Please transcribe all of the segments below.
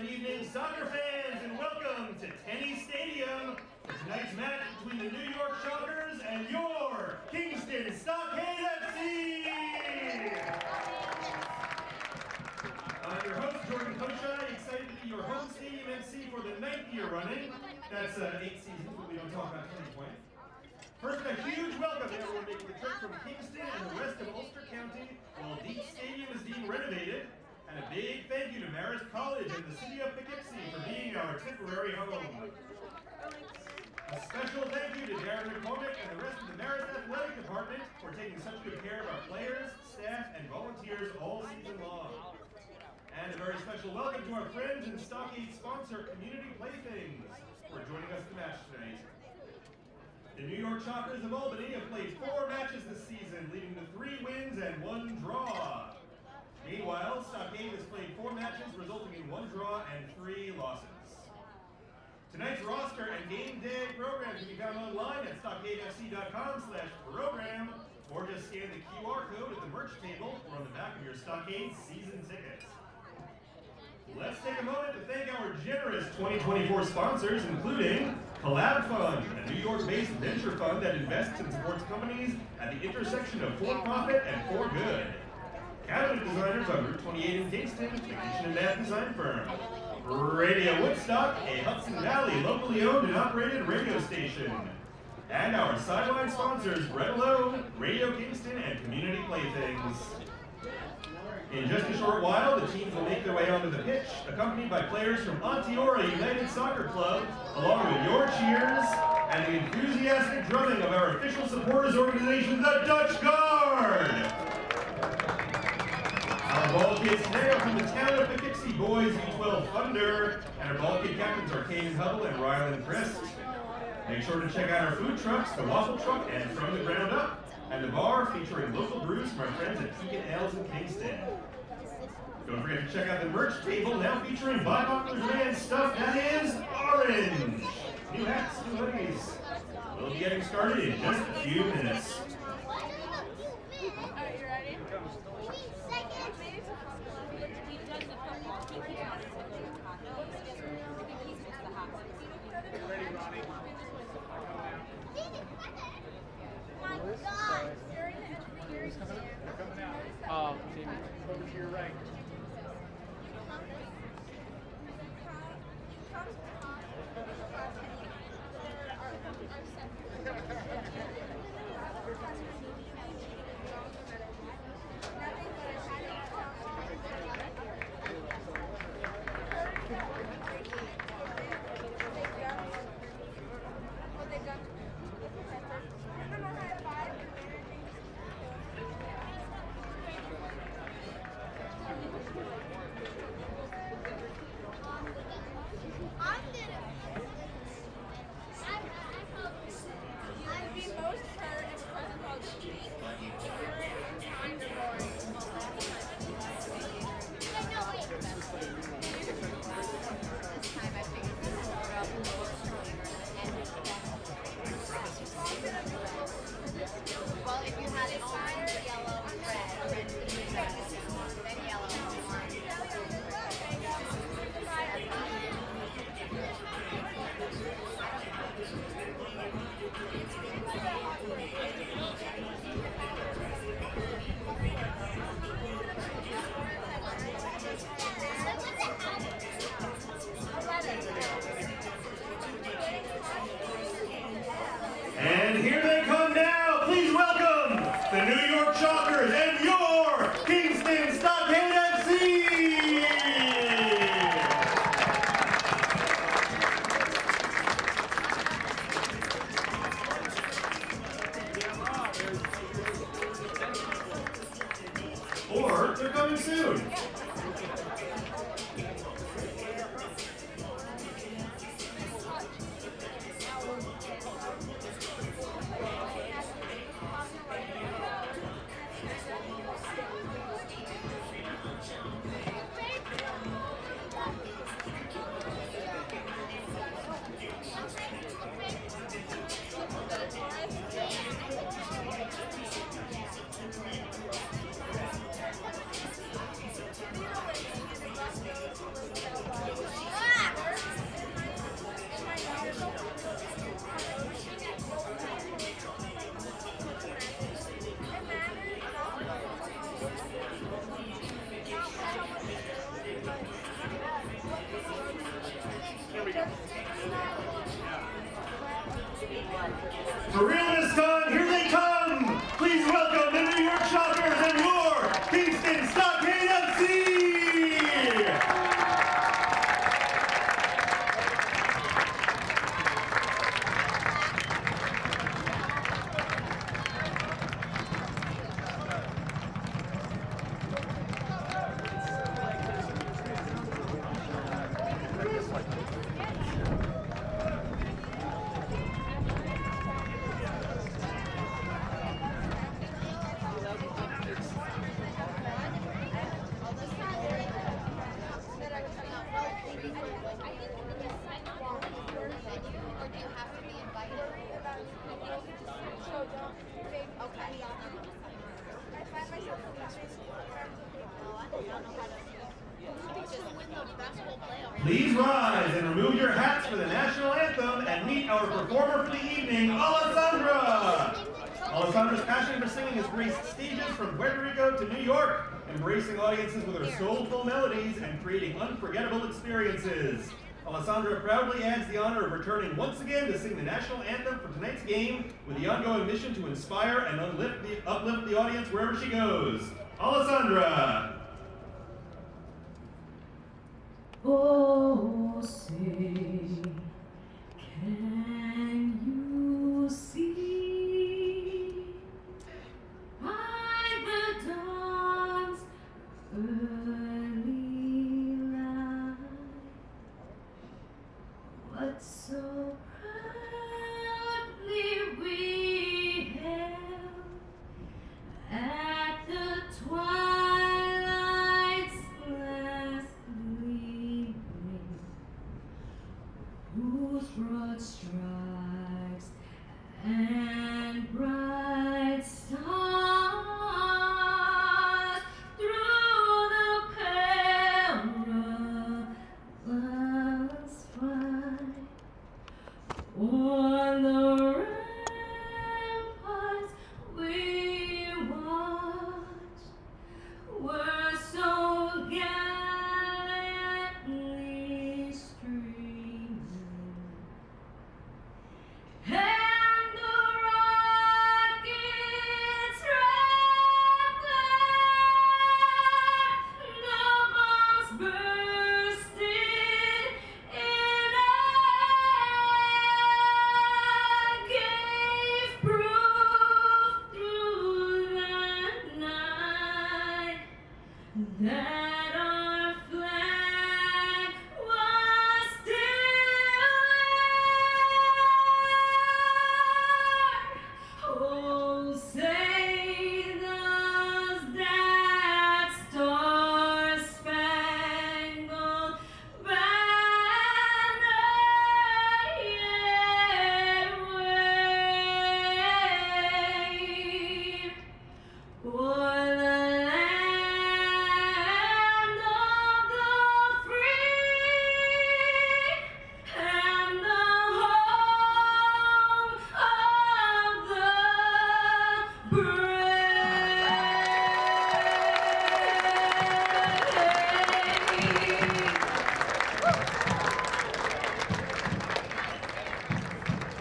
Good evening, soccer fans, and welcome to Tenney Stadium for tonight's match between the New York Shockers and your Kingston Stockade FC! I'm your host, Jordan Kochai, excited to be your home stadium MC for the 9th year running. That's 8 seasons, but we don't talk about 2020. First, a huge welcome to everyone making the trip from Kingston and the rest of Ulster County while Deep Stadium is being renovated. And a big thank you to Marist College and the city of Poughkeepsie for being our temporary home. A special thank you to Darren McCormick and the rest of the Marist Athletic Department for taking such good care of our players, staff, and volunteers all season long. And a very special welcome to our friends and Stockade sponsor, Community Playthings, for joining us at the match tonight. The New York Shockers of Albany have played 4 matches this season, leading to 3 wins and 1 draw. Meanwhile, Stockade has played 4 matches, resulting in 1 draw and 3 losses. Tonight's roster and game day program can be found online at stockadefc.com/program, or just scan the QR code at the merch table or on the back of your Stockade season tickets. Let's take a moment to thank our generous 2024 sponsors, including Collab Fund, a New York-based venture fund that invests and supports companies at the intersection of for-profit and for-good. Cabinet Designers on Route 28 in Kingston, the kitchen and bath design firm. Radio Woodstock, a Hudson Valley locally owned and operated radio station. And our sideline sponsors, Bread Alone, Radio Kingston, and Community Playthings. In just a short while, the teams will make their way onto the pitch, accompanied by players from Onteora United Soccer Club, along with your cheers and the enthusiastic drumming of our official supporters organization, the Dutch Guard! Our ball kids today are from the town of Poughkeepsie boys U12 Thunder, and our ball kid captains are Kaden Hubble and Rylan Christ. Make sure to check out our food trucks, the Waffle Truck and From the Ground Up, and the bar featuring local brews from our friends at Pekin Ales in Kingston. Don't forget to check out the merch table, now featuring By Popular Demand stuff that is orange. New hats, new hoodies. We'll be getting started in just a few minutes. Are you ready? Ready, Ronnie? My God! During the end of the year, They're coming out. Over to your right. Well, if you had an orange, yellow, and red, then yellow and orange. And here they come now. Please welcome the New York Shockers and your Kingston Stockade FC! Or they're coming soon. Please rise and remove your hats for the national anthem and meet our performer for the evening, Alessandra. Alessandra's passion for singing has graced stages from Puerto Rico to New York, embracing audiences with her soulful melodies and creating unforgettable experiences. Alessandra proudly adds the honor of returning once again to sing the national anthem for tonight's game with the ongoing mission to inspire and uplift the audience wherever she goes. Alessandra. Oh, say, can you see by the dawn's early light what so proudly we held at the twilight's last gleaming, whose broad stripes and bright stars through the perilous fight on the ramparts we watched were so gallantly streaming, and the rockets rattled, the bombs bursted in air, gave proof through the night that our flag was still there. Oh, say does that star-spangled banner yet wave o'er the land of the free and the home of the brave.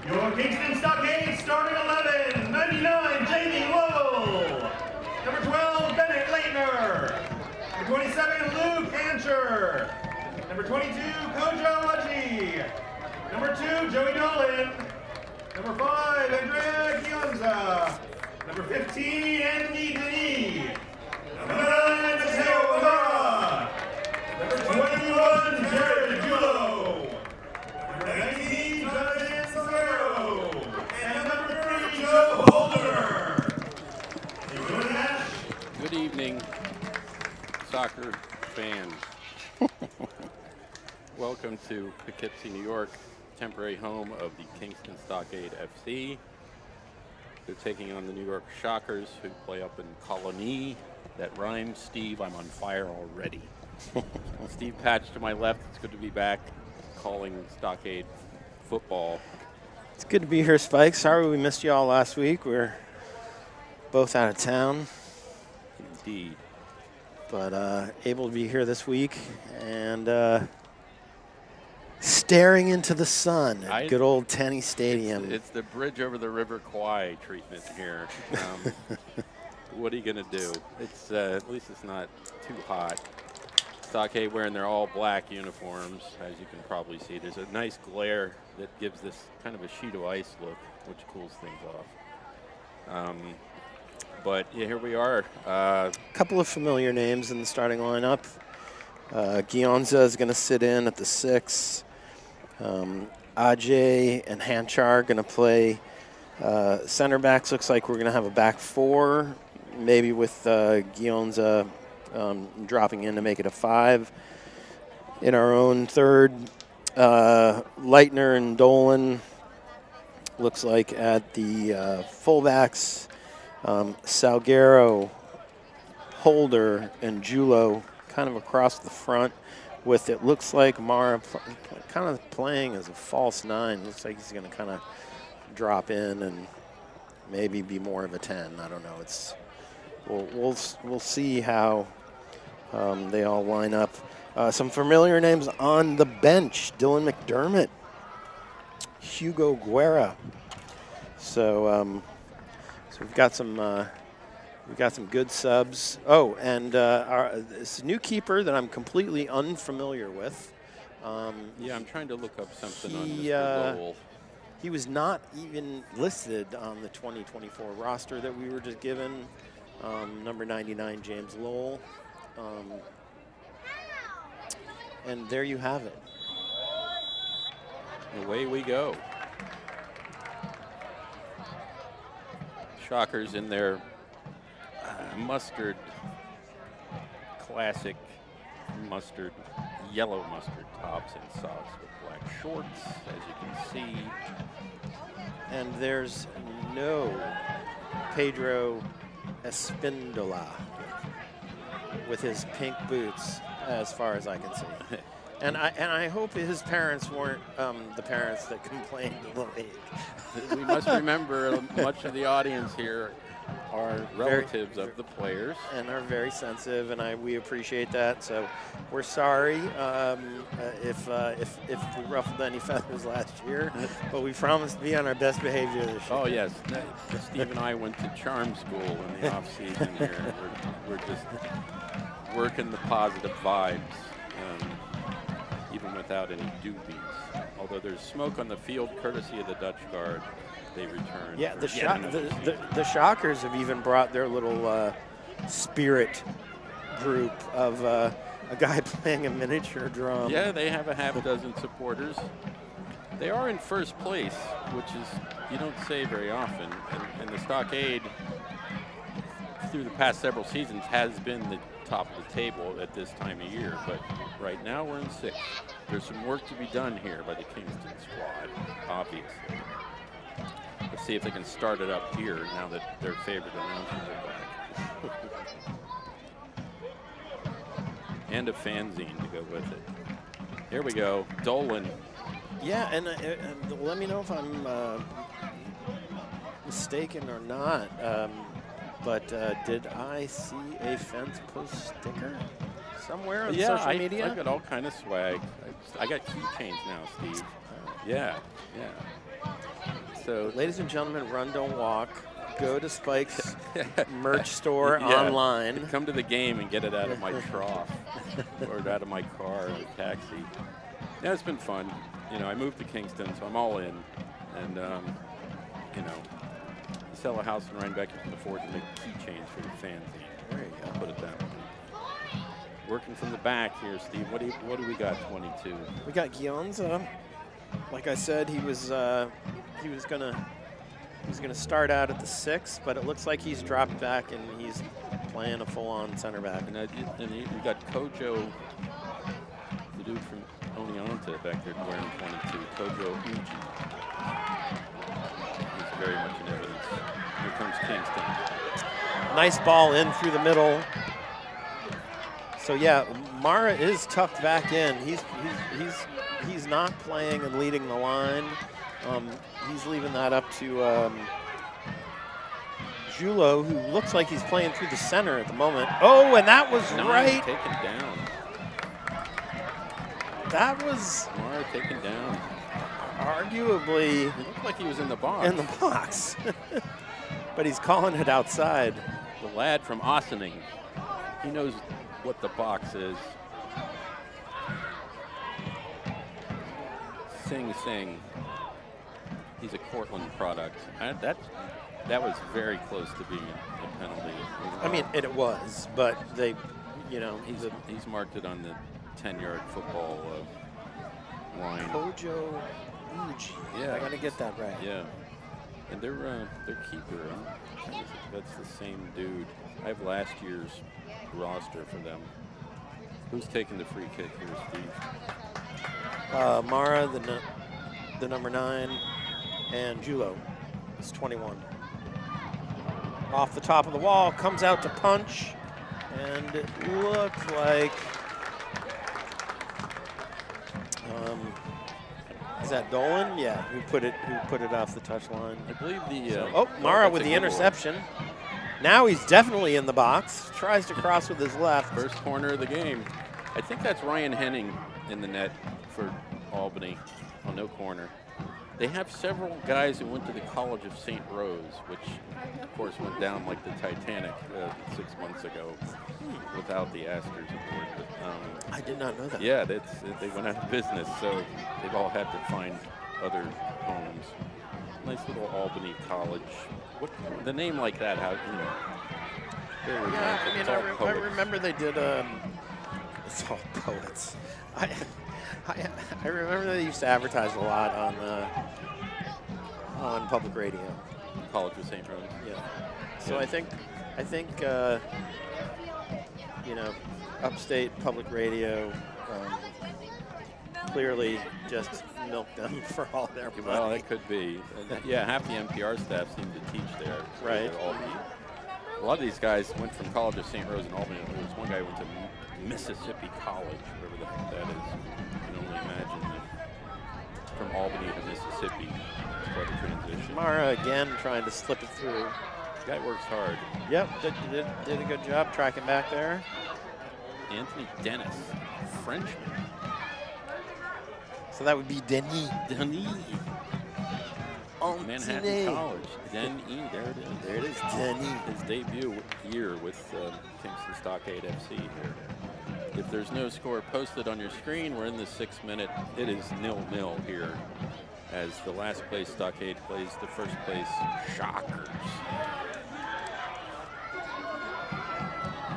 Your Kingston Stockade starting 11, 99, Jamie Lowell. Number 12, Bennett Leitner. Number 27, Luke Hancher. Number 22, Kojo Uchi. Number 2, Joey Dolan. Number 5, Andrea Gionza. Number 15, Anthony Denis. Number 9, Mateo Rivera. Number 21, Jared Julo. Number 19, Jonathan Scarro. And number 3, Joe Holder. Enjoy that. Good evening, soccer fans. Welcome to Poughkeepsie, New York, temporary home of the Kingston Stockade FC. They're taking on the New York Shockers, who play up in Colony. That rhymes, Steve. I'm on fire already. Steve Patch to my left. It's good to be back calling Stockade football. It's good to be here, Spike. Sorry we missed you all last week. We're both out of town, Indeed. but able to be here this week and staring into the sun at good old Tenney Stadium. It's the bridge over the River Kwai treatment here. What are you going to do? It's at least it's not too hot. Stockade wearing their all black uniforms, as you can probably see. There's a nice glare that gives this kind of a sheet of ice look, which cools things off. But yeah, here we are. A couple of familiar names in the starting lineup. Gionza is going to sit in at the 6. Ajay and Hanchar are going to play center backs. Looks like we're going to have a back 4, maybe with Gionza dropping in to make it a 5. In our own third, Leitner and Dolan looks like at the fullbacks, Salguero, Holder, and Julo kind of across the front with it looks like Mara kind of playing as a false 9. Looks like he's going to kind of drop in and maybe be more of a 10. I don't know. We'll see how they all line up. Some familiar names on the bench: Dylan McDermott, Hugo Guerra. So we've got some good subs. Oh, and this new keeper that I'm completely unfamiliar with. Yeah, I'm trying to look up something on Mr. Lowell. He was not even listed on the 2024 roster that we were just given. Number 99, James Lowell. And there you have it. Away we go. Shockers in their mustard, classic mustard, yellow mustard tops and socks with black shorts, as you can see. And there's no Pedro Espindola with his pink boots, as far as I can see. And I hope his parents weren't the parents that complained to the league. We must remember much of the audience here are relatives of the players and are very sensitive, and we appreciate that. So we're sorry if we ruffled any feathers last year, but we promised to be on our best behavior this year. Oh yes, Steve and I went to charm school in the off season here. We're just working the positive vibes, even without any doobies. Although there's smoke on the field, courtesy of the Dutch Guard. They return. Yeah, the Shockers have even brought their little spirit group of a guy playing a miniature drum. Yeah, they have a half dozen supporters. They are in first place, which is you don't say very often. And the Stockade, through the past several seasons, has been the top of the table at this time of year. But right now we're in 6th. There's some work to be done here by the Kingston squad, obviously. Let's see if they can start it up here now that their favorite announcers are back. And a fanzine to go with it. Here we go, Dolan. Yeah, and let me know if I'm mistaken or not. But did I see a fence post sticker somewhere on social media? I got all kind of swag. I got keychains now, Steve. Yeah. So, ladies and gentlemen, run, don't walk. Go to Spike's merch store online. Come to the game and get it out of my trough or out of my car in a taxi. Yeah, it's been fun. You know, I moved to Kingston, so I'm all in. And, you know, sell a house in Rhinebeck, you can afford to make keychains for your fanzine. There you go. Put it that way. Working from the back here, Steve. What do we got? 22. We got Gionza. Like I said, he was gonna start out at the 6, but it looks like he's dropped back and he's playing a full-on center back. And we got Kojo, the dude from Oneonta back there wearing 22. Kojo Uji. He's very much in evidence. Here comes Kingston. Nice ball in through the middle. So yeah, Mara is tucked back in. He's not playing and leading the line. He's leaving that up to Julo, who looks like he's playing through the center at the moment. Oh, and that was right. Taken down. That was Mara taken down. Arguably. It looked like he was in the box. In the box. But he's calling it outside. The lad from Ossining. He knows what the box is. Sing. He's a Cortland product. That was very close to being a penalty. I mean, it was, but they, you know, he's marked it on the 10-yard football line. Kojo Uji. Yeah, I gotta get that right. Yeah, and their keeper. That's the same dude. I have last year's roster for them. Who's taking the free kick here, Steve? Mara, the number 9, And Julo is 21. Off the top of the wall, comes out to punch, and it looked like, is that Dolan? Yeah, who put it off the touch line. I believe the. Mara with the interception. Now he's definitely in the box. Tries to cross with his left. First corner of the game. I think that's Ryan Henning in the net for Albany on no corner. They have several guys who went to the College of St. Rose, which, of course, went down like the Titanic 6 months ago without the Astors aboard. But, I did not know that. yeah, they went out of business, so they've all had to find other homes. Nice little Albany College. What the name like that? How very Yeah, romantic. I mean, It's all I poets. remember they did. It's all poets. I remember they used to advertise a lot on public radio. College of St. Rose. Yeah. So Yeah. I think upstate public radio clearly just milked them for all their money. Well, that could be. Yeah, half the NPR staff seem to teach there. Right. At Albany. A lot of these guys went from College of St. Rose in Albany. There was one guy who went to Mississippi College, whatever the heck that is. You can only imagine that from Albany to Mississippi. It's quite a transition. Mara again trying to slip it through. The guy works hard. Yep, did a good job tracking back there. Anthony Dennis, Frenchman. So that would be Denis. Denis. Manhattan College. Denis, there it is. There it is, Denis. His debut year with Kingston Stockade FC here. If there's no score posted on your screen, we're in the 6th minute. It is 0-0 here as the last place Stockade plays the first place Shockers.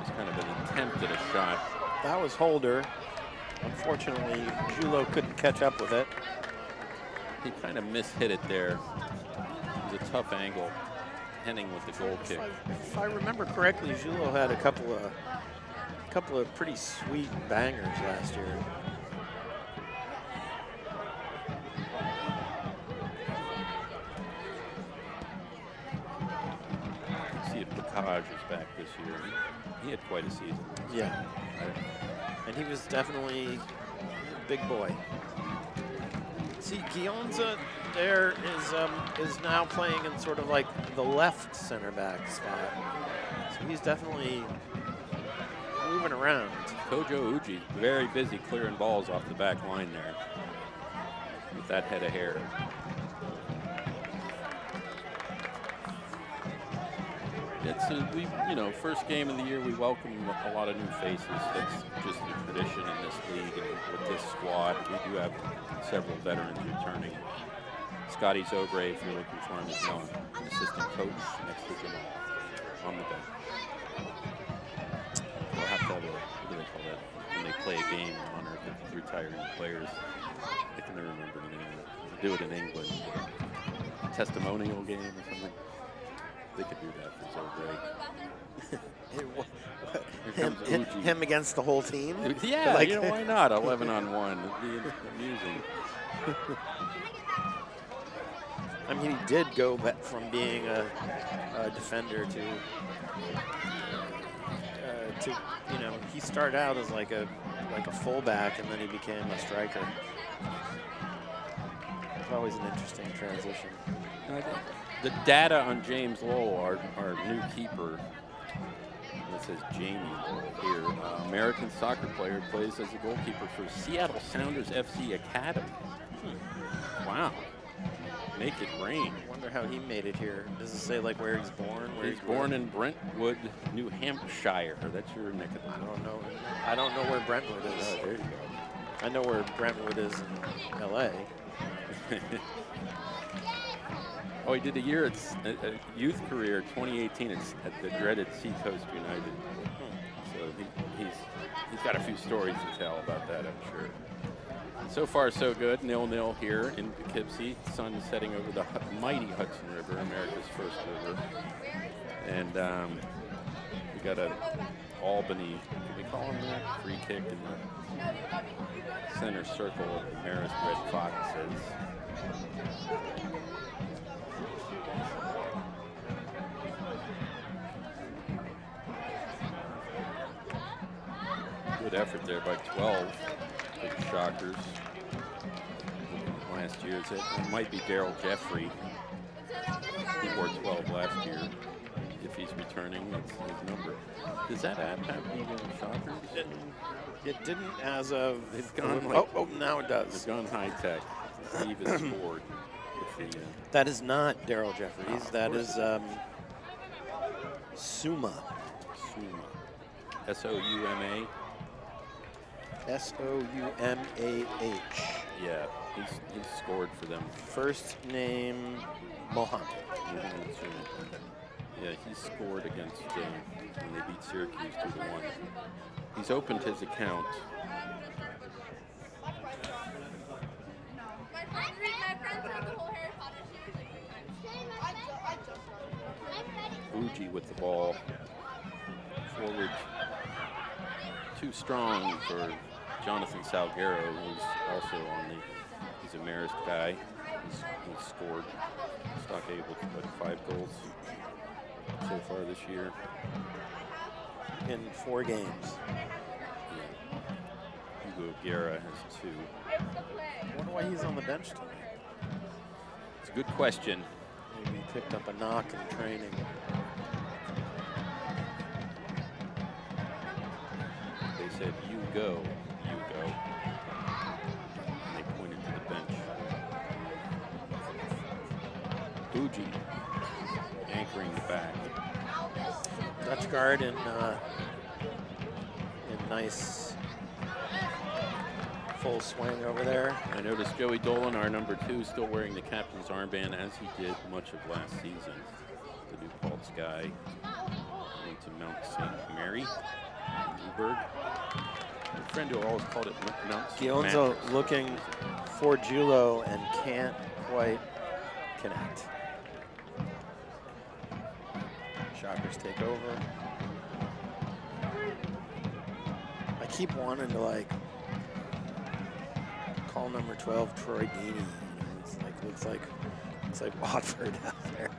It's kind of an attempt at a shot. That was Holder. Unfortunately, Julo couldn't catch up with it. He kind of mishit it there. It was a tough angle. Henning with the goal kick. If I remember correctly, Julo had a couple of pretty sweet bangers last year. Let's see if Bacage is back this year. He had quite a season. Yeah. And he was definitely a big boy. See, Gionza there is now playing in sort of like the left center back spot. So he's definitely moving around. Kojo Uji, very busy clearing balls off the back line there with that head of hair. It's first game of the year, we welcome a lot of new faces. That's just the tradition in this league and with this squad. We do have several veterans returning. Scotty Zobre, if you're looking for him, is now an assistant coach next to Jamal on the bench. We'll have to have what do they call that? When they play a game in honor of the retiring players. I can never remember the name of it. They do it in England. A testimonial game or something. They could do that for Zobre. Him against the whole team? Yeah, like, why not? 11-on-1. It'd be amusing. I mean, he did go back from being a defender to he started out as like a fullback and then he became a striker. It's always an interesting transition. The data on James Lowell, our new keeper, it says Jamie here, American soccer player, plays as a goalkeeper for Seattle Sounders FC Academy. Wow. Make it rain. I wonder how he made it here. Does it say like where he's born? He's born in Brentwood, New Hampshire. That's your neck of the I don't know. I don't know where Brentwood is. Oh, there you go. I know where Brentwood is in LA. Oh, he did a year at a youth career, 2018, at the dreaded Seacoast United. So he's got a few stories to tell about that, I'm sure. So far, so good. 0-0 here in Poughkeepsie. Sun setting over the mighty Hudson River, America's first river. And we got a Albany, can we call him that? Free kick in the center circle of the Marist Red Foxes. Good effort there by 12. Big Shockers. Last year, it might be Daryl Jeffrey. He wore 12 last year. If he's returning, that's his number. Does that app have even Shockers? It didn't as of. It's gone. Like, oh, now it does. It's gone high tech. Steve is scored. That is not Daryl Jeffries. That is Suma. Suma. S-O-U-M-A. S-O-U-M-A-H. Yeah, he's scored for them. First name Mohammed. Yeah, he scored against when they beat Syracuse 2-1. He's opened his account. Uji with the ball. Forward too strong for Jonathan Salguero, who's also on he's a Marist guy. He's scored Stockade with 5 goals so far this year. In 4 games. Yeah. Hugo Guerra has 2. I wonder why he's on the bench tonight. It's a good question. Maybe he picked up a knock in training. They said, you go. And they pointed to the bench. Uji anchoring the back. Dutch guard in nice full swing over there. I noticed Joey Dolan, our number 2, still wearing the captain's armband as he did much of last season. The New Paltz guy. Going to Mount St. Mary, Newburgh. A friend who always called it Mount St. Gionzo looking for Julo and can't quite connect. Shockers take over. I keep wanting to call number 12 Troy Deeney. It's looks like Watford out there.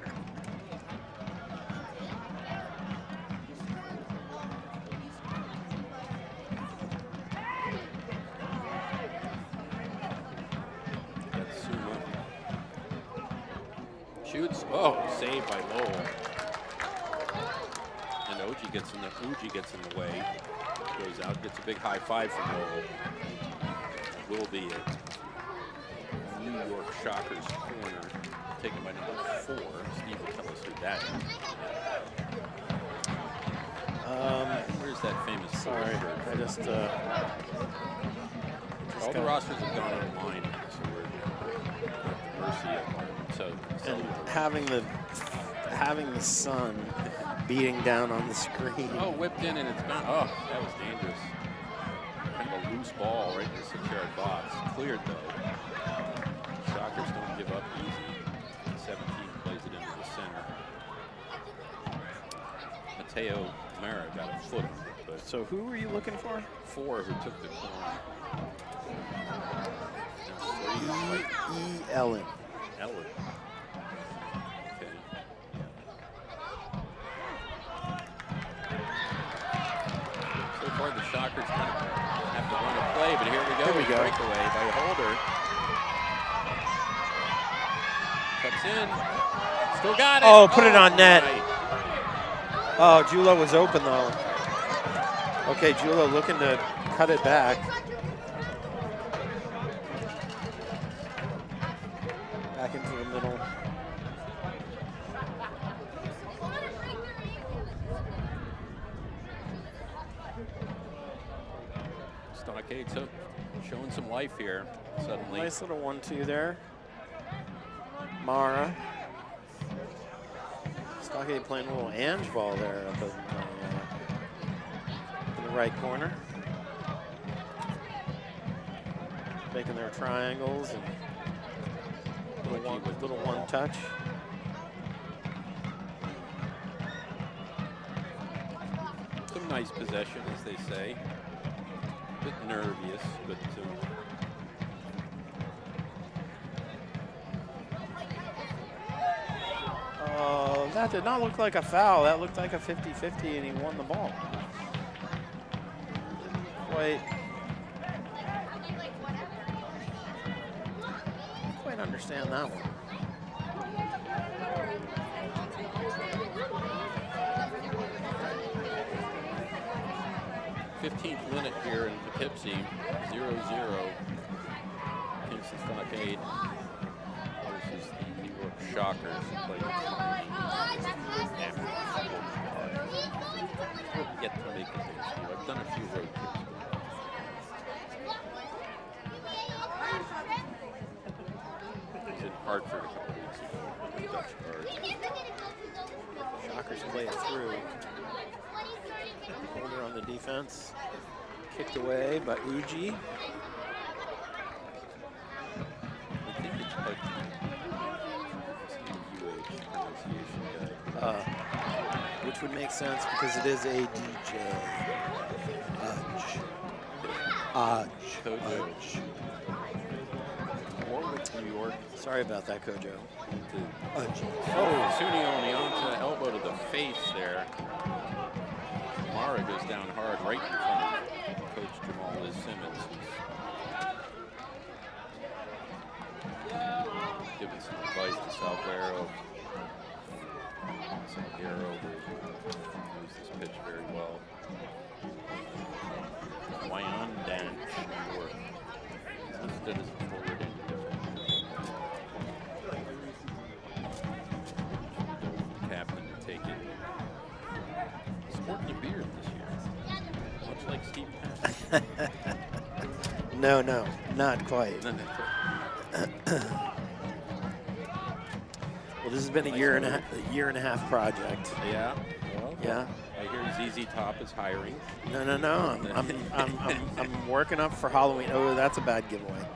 That's Suma. Shoots. Oh, saved by Lowell. And Uji gets in the way. Goes out, gets a big high 5 from Lowell. Will be a New York Shockers corner taken by number 4. Steve will tell us who that is. Where's that famous? Sorry, I just all the rosters have gone online, so we're at the mercy of them. So having the sun beating down on the screen. Oh, whipped in and it's gone. Oh, that was dangerous. Kind of a loose ball right in the 6-yard box. Cleared though. Shockers don't give up easy. 17 plays it into the center. Mateo Mara got a foot on it. But So who were you looking for? 4 who took the corner. E. Ellen. Ellen. Okay. So far the Shockers kind of have to run a play, but here we go. Here we go. Breakaway by Holder. Cuts in. Still got it. Oh, put it on net. Right. Oh, Julo was open though. Okay, Julo looking to cut it back. Back into the middle. Stockade showing some life here suddenly. Nice little 1-2 there. Mara. Stockade playing a little Ange ball there up in the right corner. Making their triangles and little one touch. Some nice possession, as they say. A bit nervous, but That did not look like a foul. That looked like a 50-50, and he won the ball. Quite understand that one. 15th minute here in Poughkeepsie, 0-0. Kingston Stockade versus the New York Shockers, who played yet to make it there, Steve. I've done a few road trips. I was in Hartford a couple weeks ago. Dutch Guard. Shockers play it through. Holder on the defense. Kicked away by Uji. I think it's like UH pronunciation guy. Which would make sense because it is a DJ. Udge. Warwick, New York. Sorry about that, Kojo. Udge. Oh, Sunio on the onto elbow to the face there. Mara goes down hard right in front of Coach Jamal Liz Simmons, who's giving some advice to Salguero. Salguero knows this pitch very well. Wyandanch, New York. Listed as a forward indifferent. Captain to take it. Sporting a beard this year, much like Steve Patton. No, not quite. Well, this has been a year and a half project. Yeah. Well, yeah. I hear ZZ Top is hiring. No. I'm working up for Halloween. Oh, that's a bad giveaway.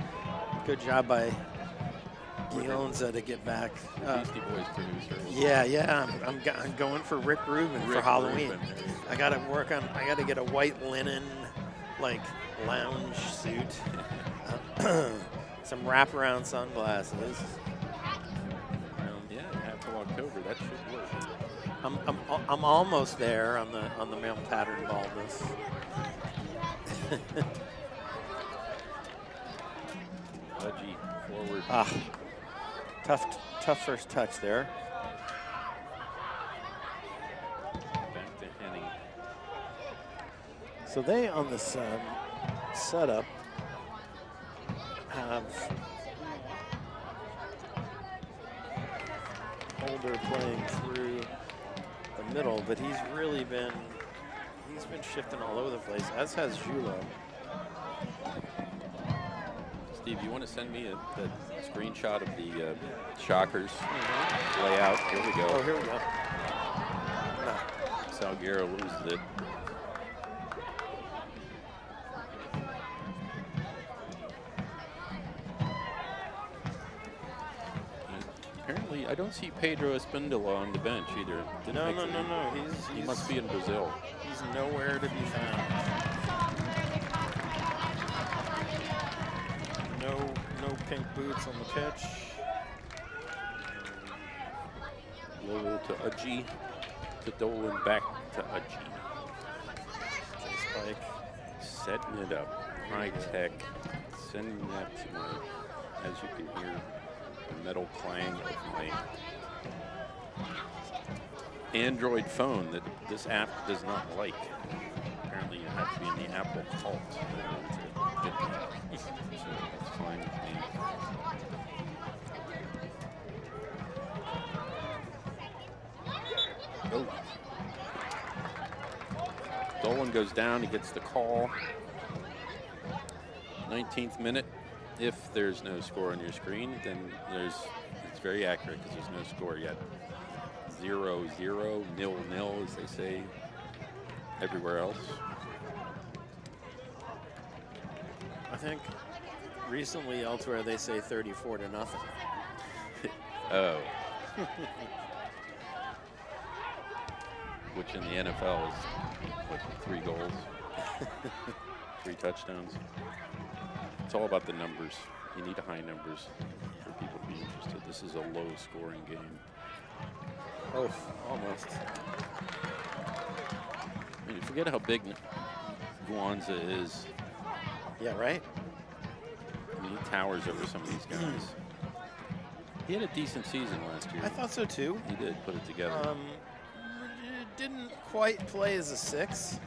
Good job by Guionza to get back. Beastie Boys producer. Yeah. I'm going for Rick Rubin for Halloween. Rubin. I got to get a white linen, like, lounge suit. Some wraparound sunglasses. Yeah, half of October, that should work. I'm almost there on the male pattern baldness. Budgie forward. Tough first touch there. Back to Henning. So they on this setup have Holder playing through the middle, but he's been shifting all over the place, as has Julo. Steve, you want to send me a screenshot of the Shockers layout? Here we go. Oh, here we go. No. Salguero loses it. Apparently, I don't see Pedro Espindola on the bench either. No. He must be in Brazil. He's nowhere to be found. No pink boots on the pitch. Low to Udgy, to Dolan, back to Udgy. Spike. Setting it up, high tech, sending that to my, as you can hear, the metal clang of my Android phone that this app does not like. Apparently you have to be in the Apple cult to get that. So that's fine with me. Oh. Dolan goes down, he gets the call. 19th minute. If there's no score on your screen, then it's very accurate because there's no score yet. 0-0, 0-0, as they say everywhere else. I think recently elsewhere they say 34-0. Oh. Which in the NFL is, what, 3 goals? 3 touchdowns. It's all about the numbers. You need high numbers for people to be interested. This is a low-scoring game. Oh, almost. I mean, you forget how big Guanza is. Yeah, right? I mean, he towers over some of these guys. He had a decent season last year. I thought so too. He did put it together. Didn't quite play as a 6.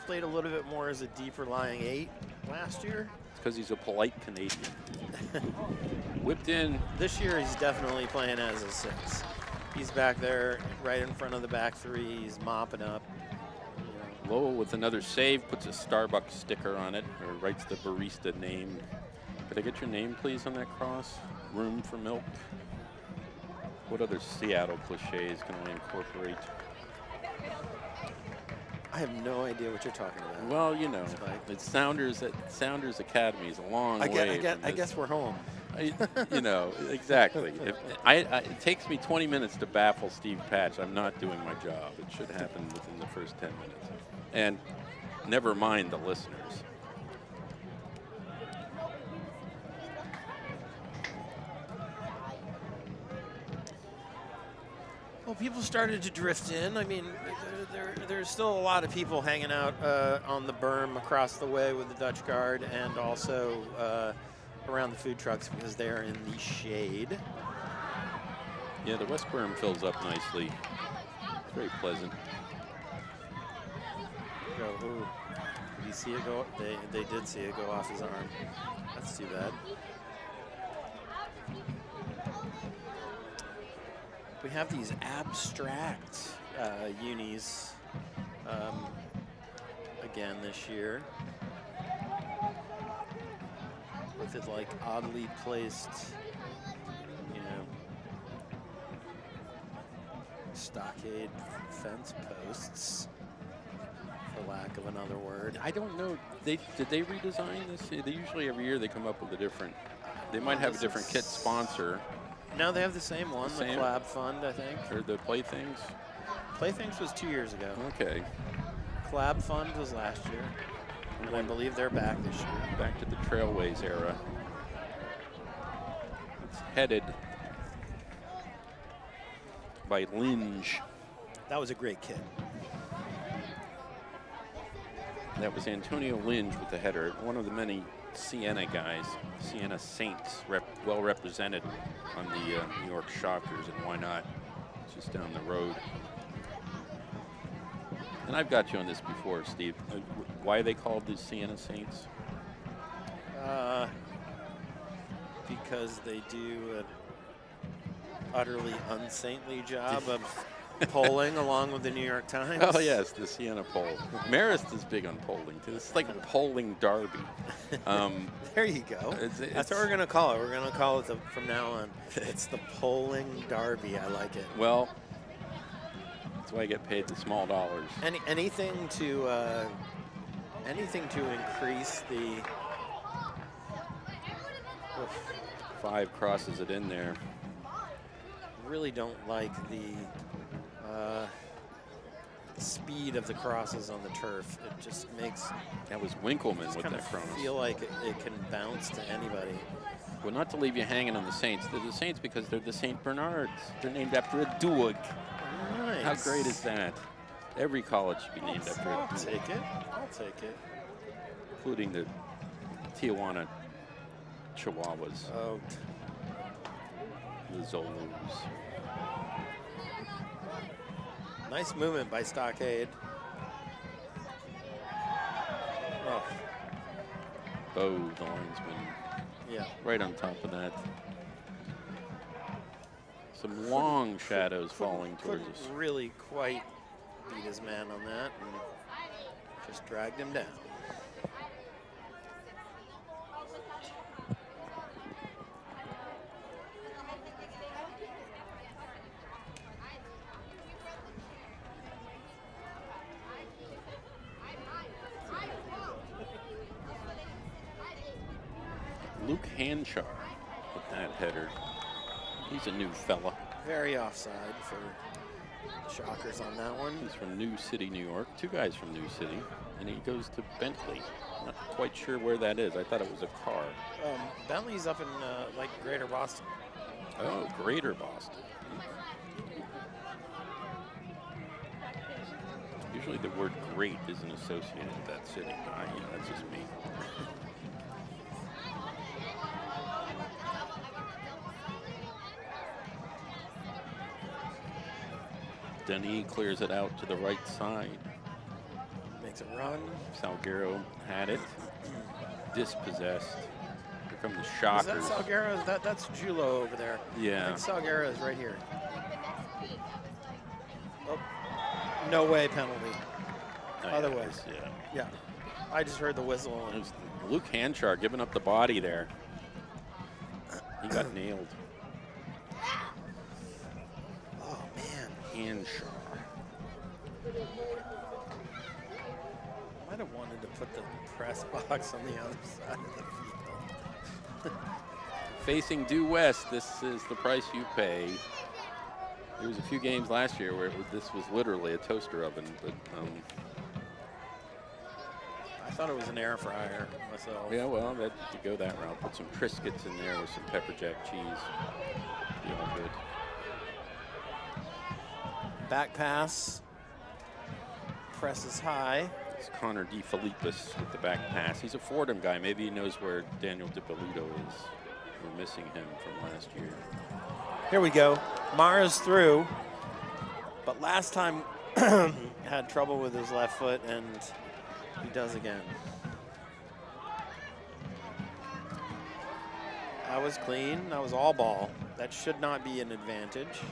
Played a little bit more as a deeper lying 8 last year. It's because he's a polite Canadian. Whipped in. This year he's definitely playing as a 6. He's back there right in front of the back 3. He's mopping up. Lowell with another save, puts a Starbucks sticker on it, or writes the barista name. Could I get your name, please, on that cross? Room for milk. What other Seattle cliches can I incorporate? I have no idea what you're talking about. Well, you know, it's Sounders Academy is a long way. I guess we're home. You know, exactly. It takes me 20 minutes to baffle Steve Patch. I'm not doing my job. It should happen within the first 10 minutes. And never mind the listeners. Well, people started to drift in. I mean, there's still a lot of people hanging out on the berm across the way with the Dutch Guard, and also around the food trucks because they are in the shade. Yeah, the West Berm fills up nicely. It's very pleasant. Ooh. Did you see it go? They did see it go off his arm. That's too bad. We have these abstract unis again this year, with it like oddly placed, you know, stockade fence posts, for lack of another word. I don't know. Did they redesign this? They usually every year they come up with a different. They might have a different kit sponsor. No, they have the same one, the same? Collab Fund, I think. Or the Playthings? Playthings was 2 years ago. Okay. Collab Fund was last year. And I believe they're back this year. Back to the Trailways era. It's headed by Linge. That was a great kit. That was Antonio Linge with the header, one of the many Siena guys, Siena Saints, well represented on the New York Shockers, and why not? It's just down the road. And I've got you on this before, Steve. Why are they called the Siena Saints? Because they do an utterly unsaintly job of polling along with the New York Times. Oh yes, the Siena poll. Marist is big on polling too. It's like a polling derby. There you go. That's what we're going to call it. We're going to call it from now on. It's the polling derby. I like it. Well, that's why I get paid the small dollars. Anything to increase the. Oof. 5 crosses it in there. Really don't like the speed of the crosses on the turf. It just makes. That was Winkleman with that cross. I feel like it can bounce to anybody. Well, not to leave you hanging on the Saints. They're the Saints because they're the St. Bernards. They're named after a Duke. Nice. How great is that? Every college should be named after a I'll Duke. take it. I'll take it. Including the Tijuana Chihuahuas. Oh. The Zulus. Nice movement by Stockade. Oh. Bo, the linesman. Yeah. Right on top of that. Some long shadows falling towards us. Really quite beat his man on that and just dragged him down. Luke Hanchar with that header. He's a new fella. Very offside for the Shockers on that one. He's from New City, New York. 2 guys from New City. And he goes to Bentley. Not quite sure where that is. I thought it was a car. Bentley's up in like Greater Boston. Oh, Greater Boston. Usually the word great isn't associated with that city. That's just me. Tenney clears it out to the right side. Makes a run. Salguero had it. Dispossessed. Here come the Shockers. Is that Salguero? That's Julo over there. Yeah. I think Salguero is right here. Oh, no way penalty. Otherwise. Yeah. Yeah. I just heard the whistle. It was Luke Hanchar giving up the body there. He got nailed. Oh, man. Hanchar. Might have wanted to put the press box on the other side of the field. Facing due west, this is the price you pay. There was a few games last year where this was literally a toaster oven, but I thought it was an air fryer myself. yeah, well, that you go that route. Put some Triscuits in there with some pepper jack cheese. Be all good. Back pass. Presses high. It's Connor DeFilippis with the back pass. He's a Fordham guy. Maybe he knows where Daniel DiPolito is. We're missing him from last year. Here we go. Mara's through, but last time had trouble with his left foot, and he does again. That was clean. That was all ball. That should not be an advantage.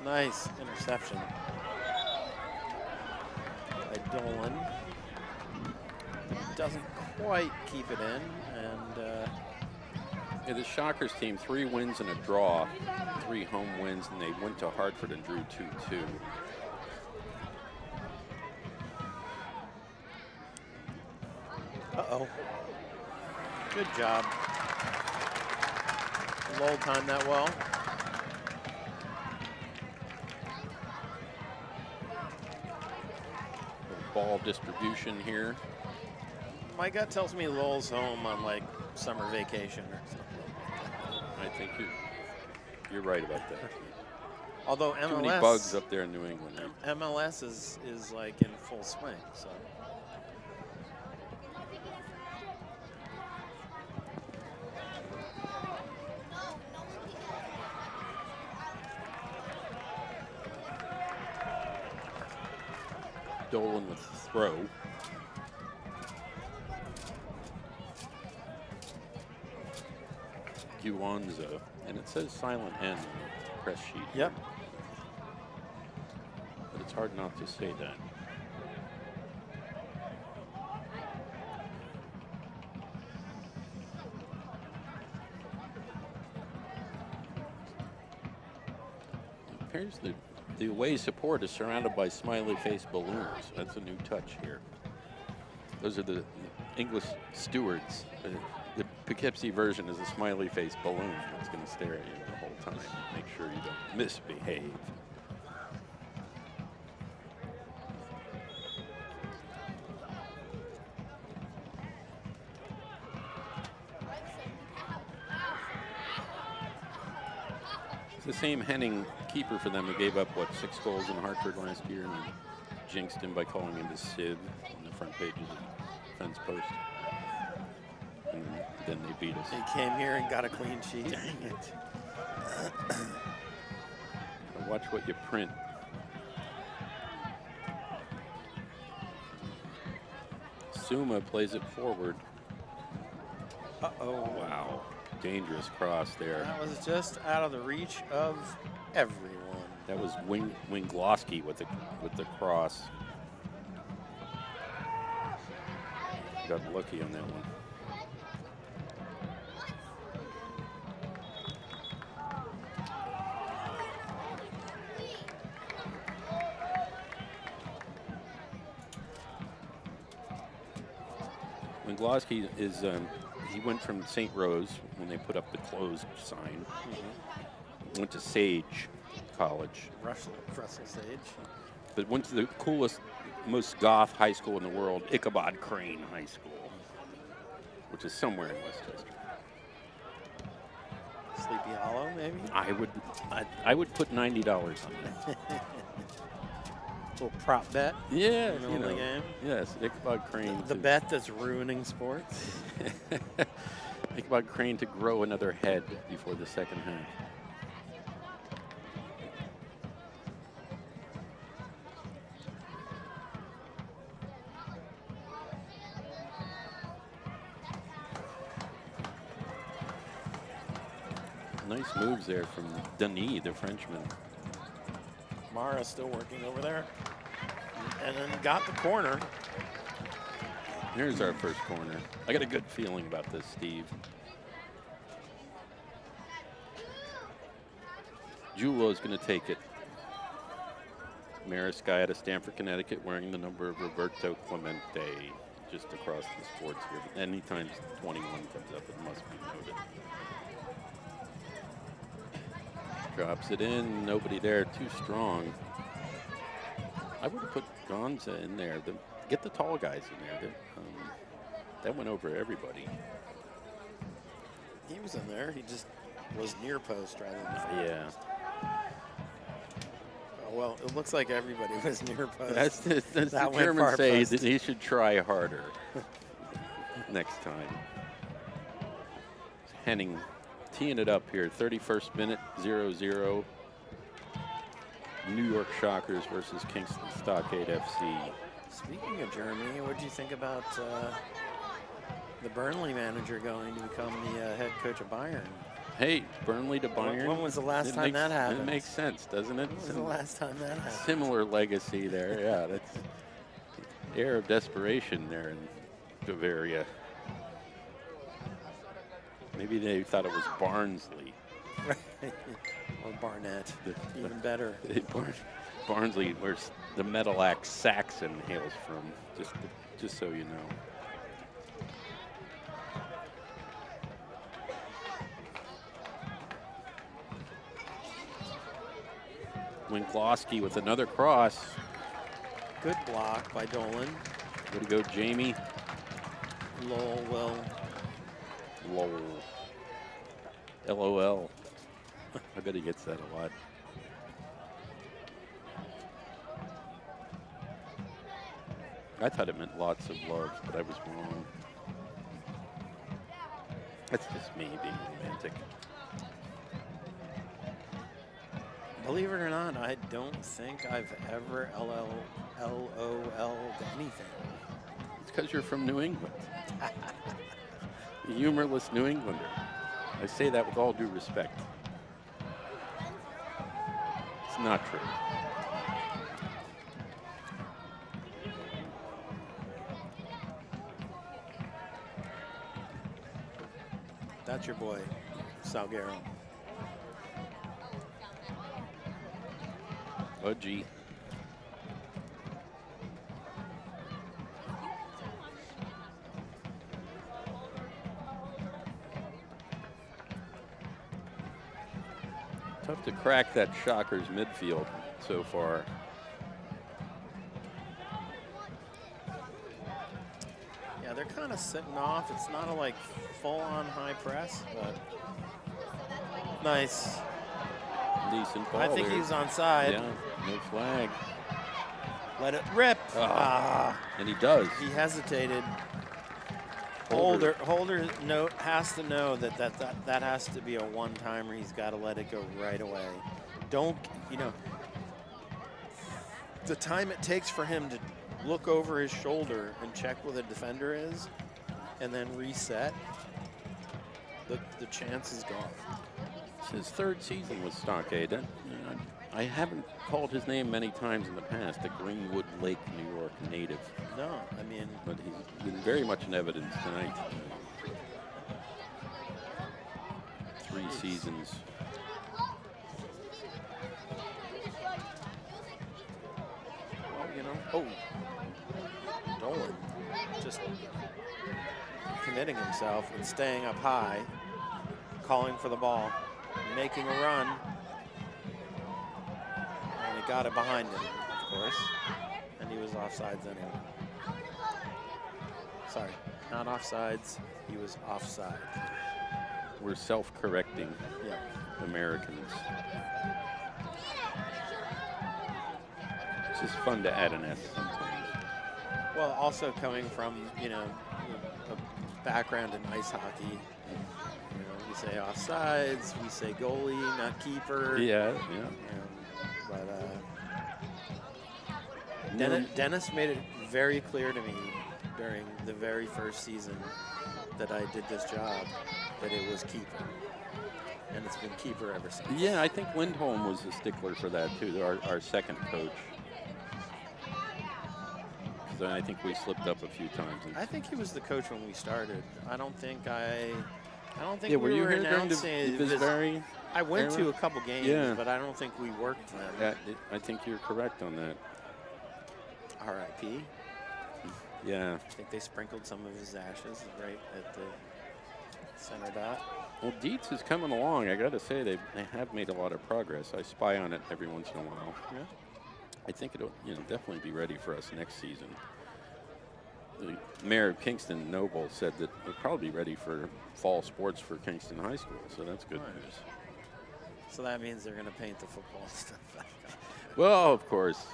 Nice interception by Dolan. Doesn't quite keep it in, and Yeah, the Shockers team, 3 wins and a draw, 3 home wins, and they went to Hartford and drew 2-2. uh-oh. Good job. Lowell timed that well. Ball distribution here. My gut tells me Lowell's home on like summer vacation or something. I think you're right about that. Although Too many bugs up there in New England. MLS is like in full swing, so. Dolan with the throw. Guanza, and it says silent N on the press sheet. Yep. But it's hard not to say that. It appears that the away support is surrounded by smiley face balloons. That's a new touch here. Those are the English stewards. The Poughkeepsie version is a smiley face balloon that's going to stare at you the whole time. Make sure you don't misbehave. It's the same Henning keeper for them who gave up, what, 6 goals in Hartford last year and jinxed him by calling him the Civ on the front pages of Fence Post. And then they beat us. He came here and got a clean sheet. Dang it. Watch what you print. Suma plays it forward. Uh-oh. Wow. Dangerous cross there. That was just out of the reach of everyone. That was Winglowski with the cross. Got lucky on that one. Winglowski is he went from St. Rose when they put up the closed sign. Went to Sage College. Russell Sage. But went to the coolest, most goth high school in the world, Ichabod Crane High School, which is somewhere in Westchester. Sleepy Hollow, maybe? I would put $90 on that. Little prop bet. Yeah, in the middle of the game. Yes, Ichabod Crane. The bet that's ruining sports. Ichabod Crane to grow another head before the second half. Nice moves there from Denis, the Frenchman. Mara still working over there. And then got the corner. Here's our first corner. I got a good feeling about this, Steve. Julo's going to take it. Maris guy out of Stamford, Connecticut, wearing the number of Roberto Clemente just across the sports here. But anytime 21 comes up, it must be noted. Drops it in, nobody there, too strong. I would have put Gonza in there. Get the tall guys in there. That went over everybody. He was in there. He just was near post rather than far post. Oh, well, it looks like everybody was near post. That's the Germans say that he should try harder next time. Henning teeing it up here, 31st minute, 0-0. New York Shockers versus Kingston Stockade FC. Speaking of Germany, what do you think about the Burnley manager going to become the head coach of Bayern? Hey, Burnley to Bayern. When was the last time that happened? It makes sense, doesn't it? When was the last time that happened? Similar legacy there, yeah. That's the air of desperation there in Bavaria. Maybe they thought it was Barnsley. Or Barnett, even better. Barnsley, where the metal act Saxon hails from, just so you know. Winklowski with another cross. Good block by Dolan. Way to go, Jamie. Lol, well. Lol. LOL. I bet he gets that a lot. I thought it meant lots of love, but I was wrong. That's just me being romantic. Believe it or not, I don't think I've ever LOL'd anything. It's because you're from New England. A humorless New Englander. I say that with all due respect. It's not true. That's your boy, Salguero. Budgie. Tough to crack that Shockers midfield so far. Yeah, they're kind of sitting off. It's not a like full-on high press, but nice. Decent ball. I think there. he's onside. Yeah, no flag. Let it rip. And he does. He hesitated. Holder has to know that has to be a one-timer. He's got to let it go right away. Don't, the time it takes for him to look over his shoulder and check where the defender is and then reset, the chance is gone. It's his third season with Stockade. I haven't called his name many times in the past, a Greenwood Lake, New York native. No, I mean... But he's been very much in evidence tonight. 3 seasons. Well, Dolan. just committing himself and staying up high, calling for the ball, making a run. And he got it behind him, of course. And he was offsides anyway. Sorry, not offsides. He was offside. We're self-correcting Americans. It's just fun to add an S sometimes. Well, also coming from, you know, a background in ice hockey, you know, we say offsides, we say goalie, not keeper. Yeah, yeah. You know, but Dennis made it very clear to me during the very first season that I did this job that it was keeper. And it's been keeper ever since. Yeah, I think Lindholm was a stickler for that too, our second coach. So I think we slipped up a few times. I think he was the coach when we started. I don't think Yeah, were we you were here during announcing this very I went era? to a couple games, but I don't think we worked them. I think you're correct on that. R.I.P. Yeah. I think they sprinkled some of his ashes right at the center dot. Well, Dietz is coming along. I got to say, they have made a lot of progress. I spy on it every once in a while. Yeah. I think it'll, definitely be ready for us next season. The mayor of Kingston, Noble, said that it'll probably be ready for fall sports for Kingston High School. So that's good news. So that means they're going to paint the football stuff back up. Well, of course.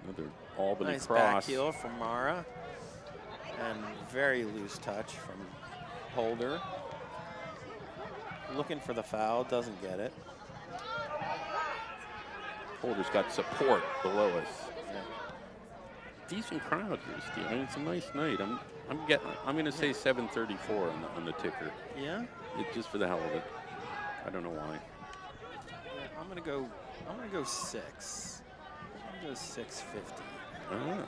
Another Albany nice cross. Back heel from Mara. And very loose touch from Holder. Looking for the foul, doesn't get it. Holder's got support below us. Yeah. Decent crowd here, Steve. I mean, it's a nice night. I'm going to say 734 on the ticker. Yeah. Just for the hell of it. I don't know why. Yeah, I'm going to go 6. I'm going to go 650. Ah.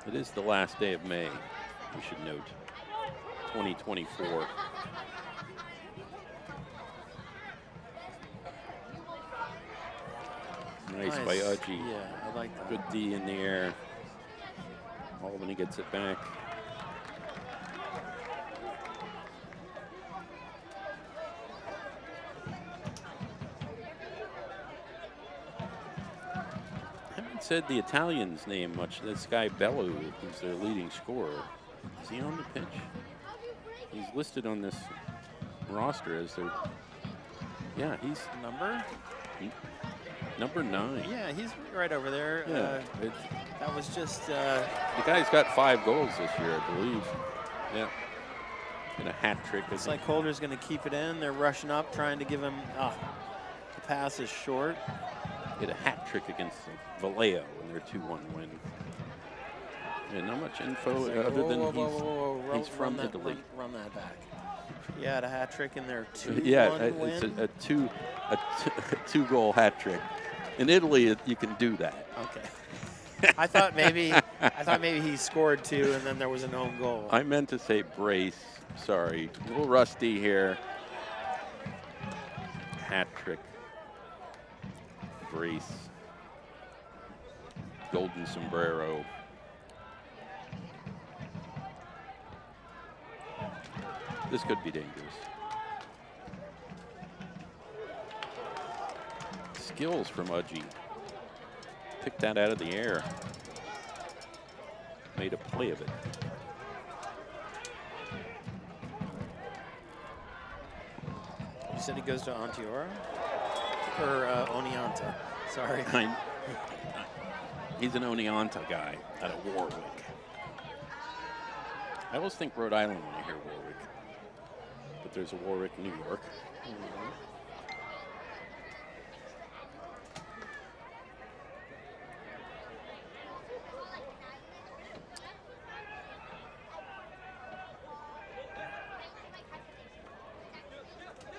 It is the last day of May, we should note, 2024. Nice by Udgy. Yeah, I like that. Good D in the air. Albany gets it back. Said the Italians name much. This guy Bellu, who's their leading scorer, is he on the pitch? He's listed on this roster as their. Yeah, he's number 9. Yeah, he's right over there. Yeah, that was just. The guy's got 5 goals this year, I believe. Yeah, and a hat trick. It's like Holder's going to keep it in. They're rushing up, trying to give him. The pass is short. Hit a hat trick against Vallejo in their 2-1 win. Yeah, not much info other than he's from Italy. Run that back. Yeah, had a hat trick in their 2-1 win. It's a 2-goal hat trick. In Italy, you can do that. Okay. I thought maybe he scored 2 and then there was an own goal. I meant to say brace. Sorry, a little rusty here. Hat trick. Brace. Golden sombrero. This could be dangerous. Skills from Udgy. Picked that out of the air. Made a play of it. You said he goes to Ontiora? Or Oneonta, sorry. He's an Oneonta guy out of Warwick. I always think Rhode Island when I hear Warwick. But there's a Warwick, New York.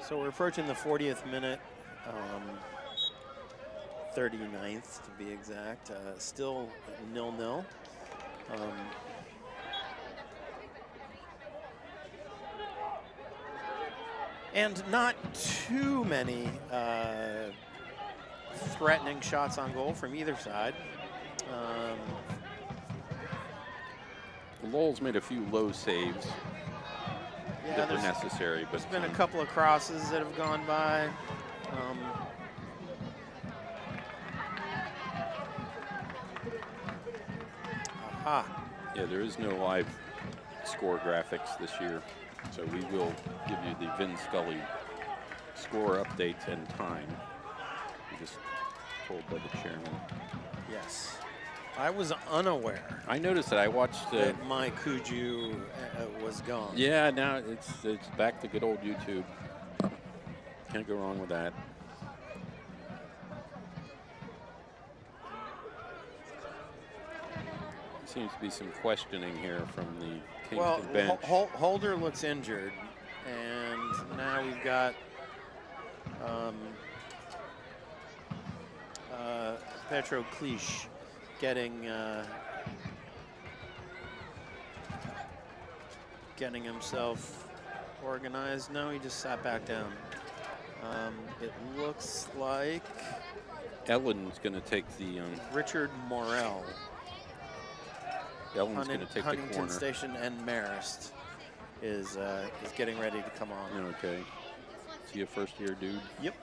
So we're approaching the 40th minute. 39th to be exact. Still 0-0. And not too many threatening shots on goal from either side. Lowell's made a few low saves that were necessary, but there's been a couple of crosses that have gone by. Yeah, there is no live score graphics this year, so we will give you the Vin Scully score updates and time. We just told by the chairman. Yes. I was unaware. I noticed that. I watched that my Kuju was gone. Yeah, now it's back to good old YouTube. Can't go wrong with that. Seems to be some questioning here from the Kingston bench. Holder looks injured, and now we've got Petro Cliche getting himself organized. No, he just sat back down. It looks like Ellen's going to take the Richard Morrell. Ellen's going to take the corner. Huntington Station and Marist is getting ready to come on. Okay. Is he a first-year dude? Yep.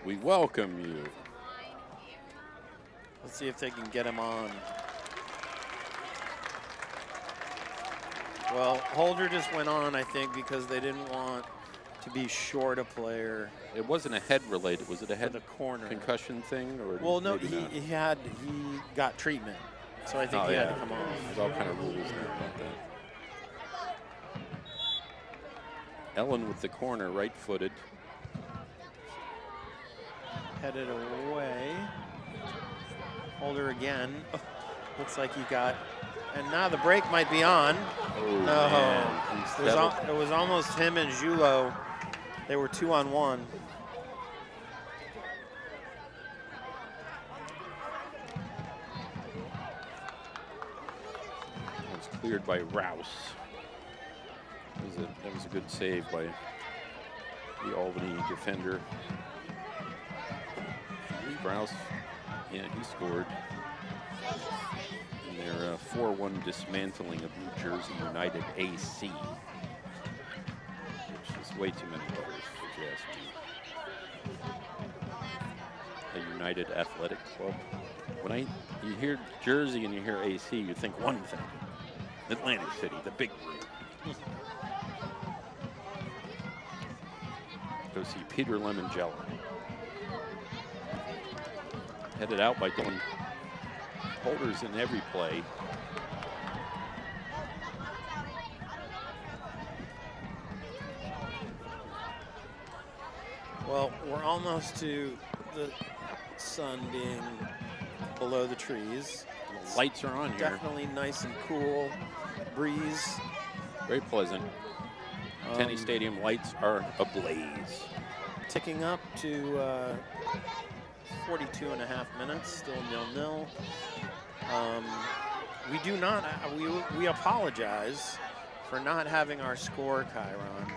We welcome you. Let's see if they can get him on. Well, Holder just went on, I think, because they didn't want to be short a player. It wasn't a head related. Was it a head corner concussion thing? Or well, no, he got treatment. So I think he had to come on. There's all kind of rules there about that. Ellen with the corner, right-footed. Headed away. Holder again. Oh, looks like he got, and now the break might be on. Oh, no, it was almost him and Julo. They were 2-on-1. Cleared by Rouse. That was a good save by the Albany defender. Rouse, yeah, he scored in their 4-1 dismantling of New Jersey United AC, which is way too many letters, if you ask me. A United Athletic Club. When you hear Jersey and you hear AC, you think one thing. Atlantic City, the big room. Go see Peter Lemongello. Headed out by Dylan. Holders in every play. Well, we're almost to the sun being below the trees. The lights are on here. Definitely nice and cool. Breeze. Very pleasant. Tenney Stadium lights are ablaze. Ticking up to 42 and a half minutes, still 0-0. We do not, we apologize for not having our score Chiron,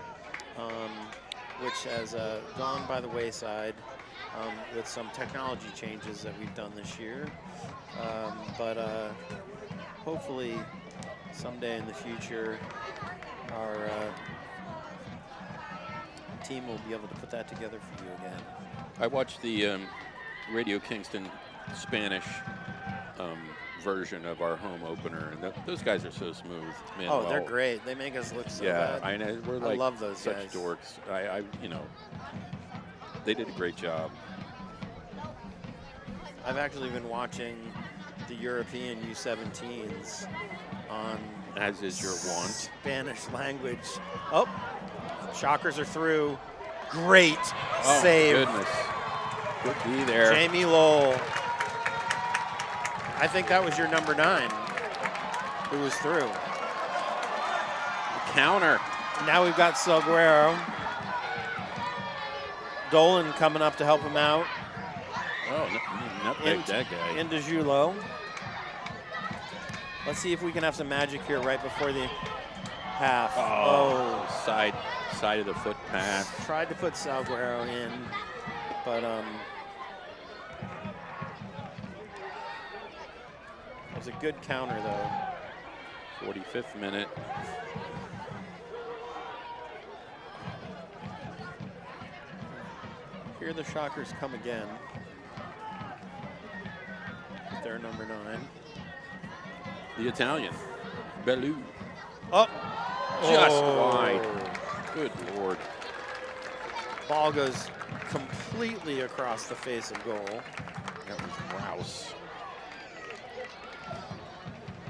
which has gone by the wayside with some technology changes that we've done this year. But hopefully someday in the future, our team will be able to put that together for you again. I watched the Radio Kingston Spanish version of our home opener, and those guys are so smooth. Man, oh, they're great. They make us look so bad. I know. We're like I love those such guys. dorks. You know, they did a great job. I've actually been watching the European U17s on, as is your want, Spanish language. Oh, Shockers are through. Great save. Oh, goodness. Could be there. Jamie Lowell. I think that was your number 9 who was through. Counter. Now we've got Salguero. Dolan coming up to help him out. Oh, not that guy. Into Julo. Let's see if we can have some magic here right before the half. Oh, side of the foot pass. Tried to put Salguero in, but it was a good counter though. 45th minute. Here the Shockers come again. They're number 9. The Italian, Bellew. Oh, Just wide. Good Lord. Ball goes completely across the face of goal. That was Rouse.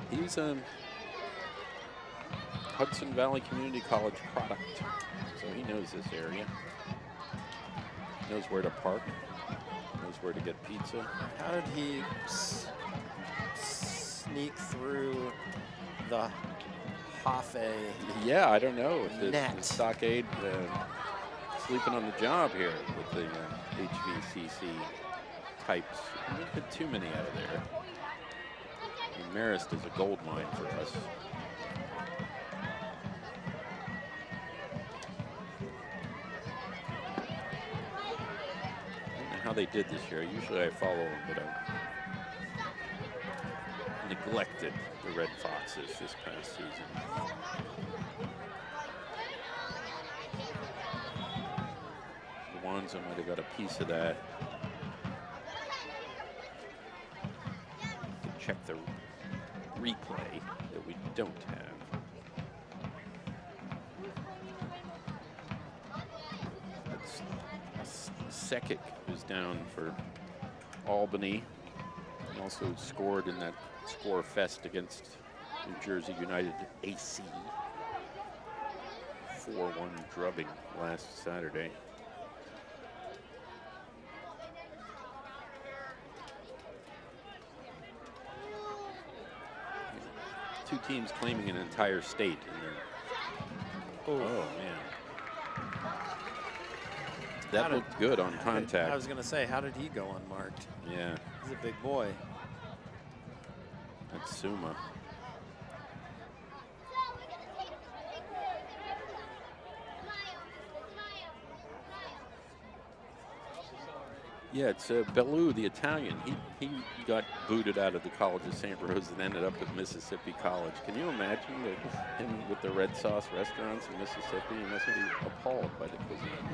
He's a Hudson Valley Community College product, so he knows this area. Knows where to park. Knows where to get pizza. How did he sneak through the Hoffe? Yeah, I don't know. The Net. Stockade sleeping on the job here with the HVCC types. We didn't get too many out of there. And Marist is a gold mine for us. I don't know how they did this year. Usually I follow them, but I neglected the Red Foxes this past season. Wanza might have got a piece of that. Check the replay that we don't have. Sekic was down for Albany. He also scored in that score fest against New Jersey United AC. 4-1 drubbing last Saturday. Two teams claiming an entire state in there. Oh man. That looked good on contact. I was going to say, how did he go unmarked? Yeah. He's a big boy. That's Suma. Yeah, it's Bellew, the Italian. He got booted out of the College of St. Rose and ended up with Mississippi College. Can you imagine him with the red sauce restaurants in Mississippi? He must be appalled by the cuisine.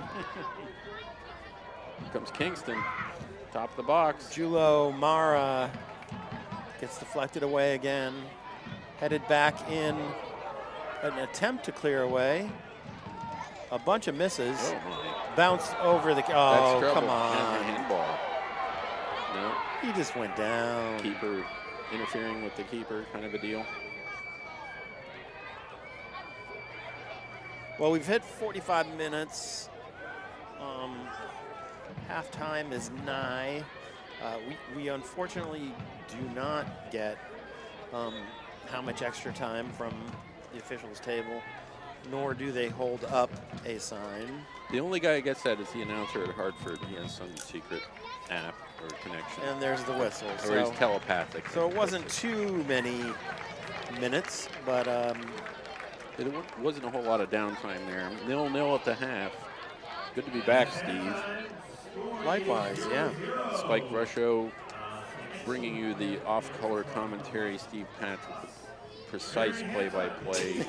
Here comes Kingston, top of the box. Julo Mara gets deflected away again. Headed back in an attempt to clear away. A bunch of misses. Oh my. Bounced over the. Oh, come on. Handball. No. He just went down. Keeper interfering with the keeper, kind of a deal. Well, we've hit 45 minutes. Halftime is nigh. We unfortunately do not get how much extra time from the officials' table, nor do they hold up a sign. The only guy who gets that is the announcer at Hartford. He has some secret app or connection. And there's the whistle. Or he's telepathic. So it wasn't too many minutes, but it wasn't a whole lot of downtime there. 0-0 at the half. Good to be back, Steve. Likewise, yeah. Spike Rusho bringing you the off-color commentary. Steve Patch with the precise play-by-play.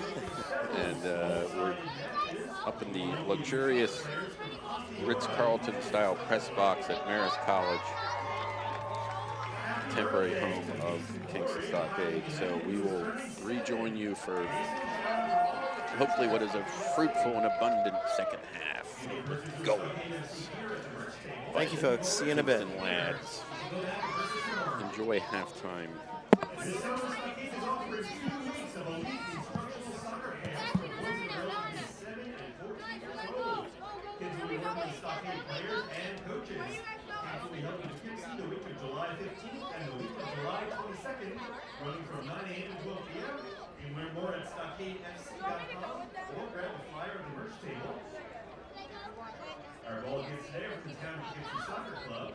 And we're up in the luxurious Ritz-Carlton style press box at Marist College, temporary home of Kingston Stockade. So we will rejoin you for hopefully what is a fruitful and abundant second half. Goals. Thank you, folks. See you in a bit. Kingston lads. Enjoy halftime. Stockade players and coaches. Camps will be held in Poughkeepsie the week of July 15th and the week of July 22nd, running from 9 a.m. to 12 p.m. You can learn more at StockadeFC.com or grab a flyer at the merch table. Our ball gets today from the Town of Poughkeepsie Soccer Club.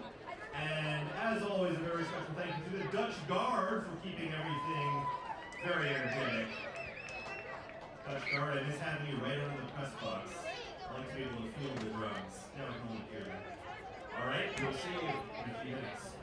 And as always, a very special thank you to the Dutch Guard for keeping everything very energetic. touch guard. I miss having you right under the press box. I like to be able to feel the drums. Never home here. All right, we'll see you in a few minutes.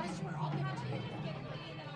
I swear, I'll give it to you.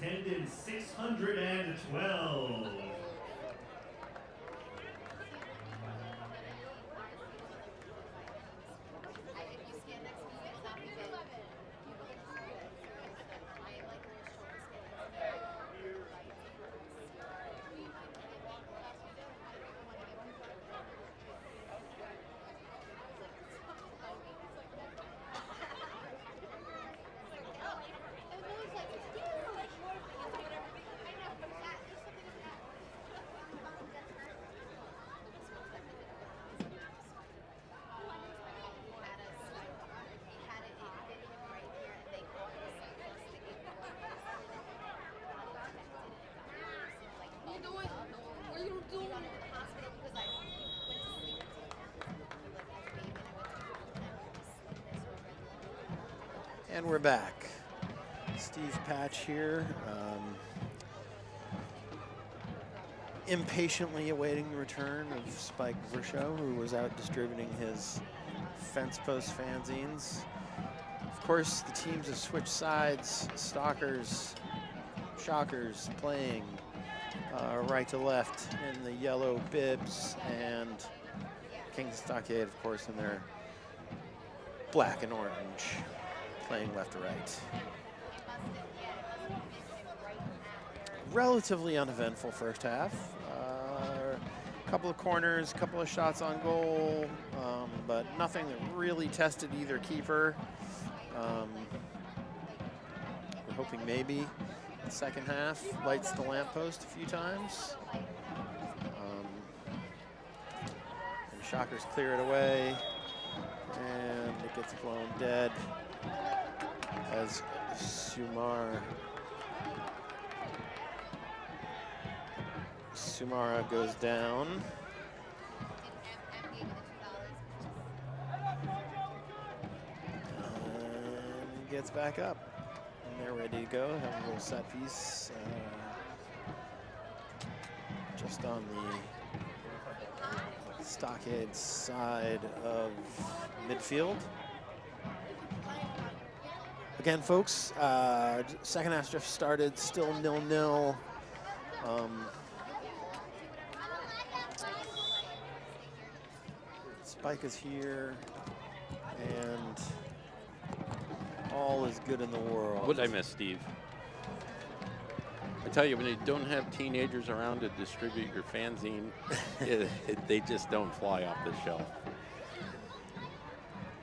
attendance 612. And we're back. Steve Patch here, impatiently awaiting the return of Spike Verschow, who was out distributing his fence post fanzines. Of course, the teams have switched sides. Stalkers, Shockers playing right to left in the yellow bibs, and Kingston Stockade, of course, in their black and orange, playing left to right. Relatively uneventful first half. A couple of corners, couple of shots on goal, but nothing that really tested either keeper. We're hoping maybe the second half lights the lamppost a few times. And Shockers clear it away, and it gets blown dead as Sumara goes down. And gets back up. And they're ready to go. Have a little set piece just on the Stockade side of midfield. Again, folks, second half just started, still 0-0. Spike is here, and all is good in the world. What did I miss, Steve? I tell you, when you don't have teenagers around to distribute your fanzine, they just don't fly off the shelf.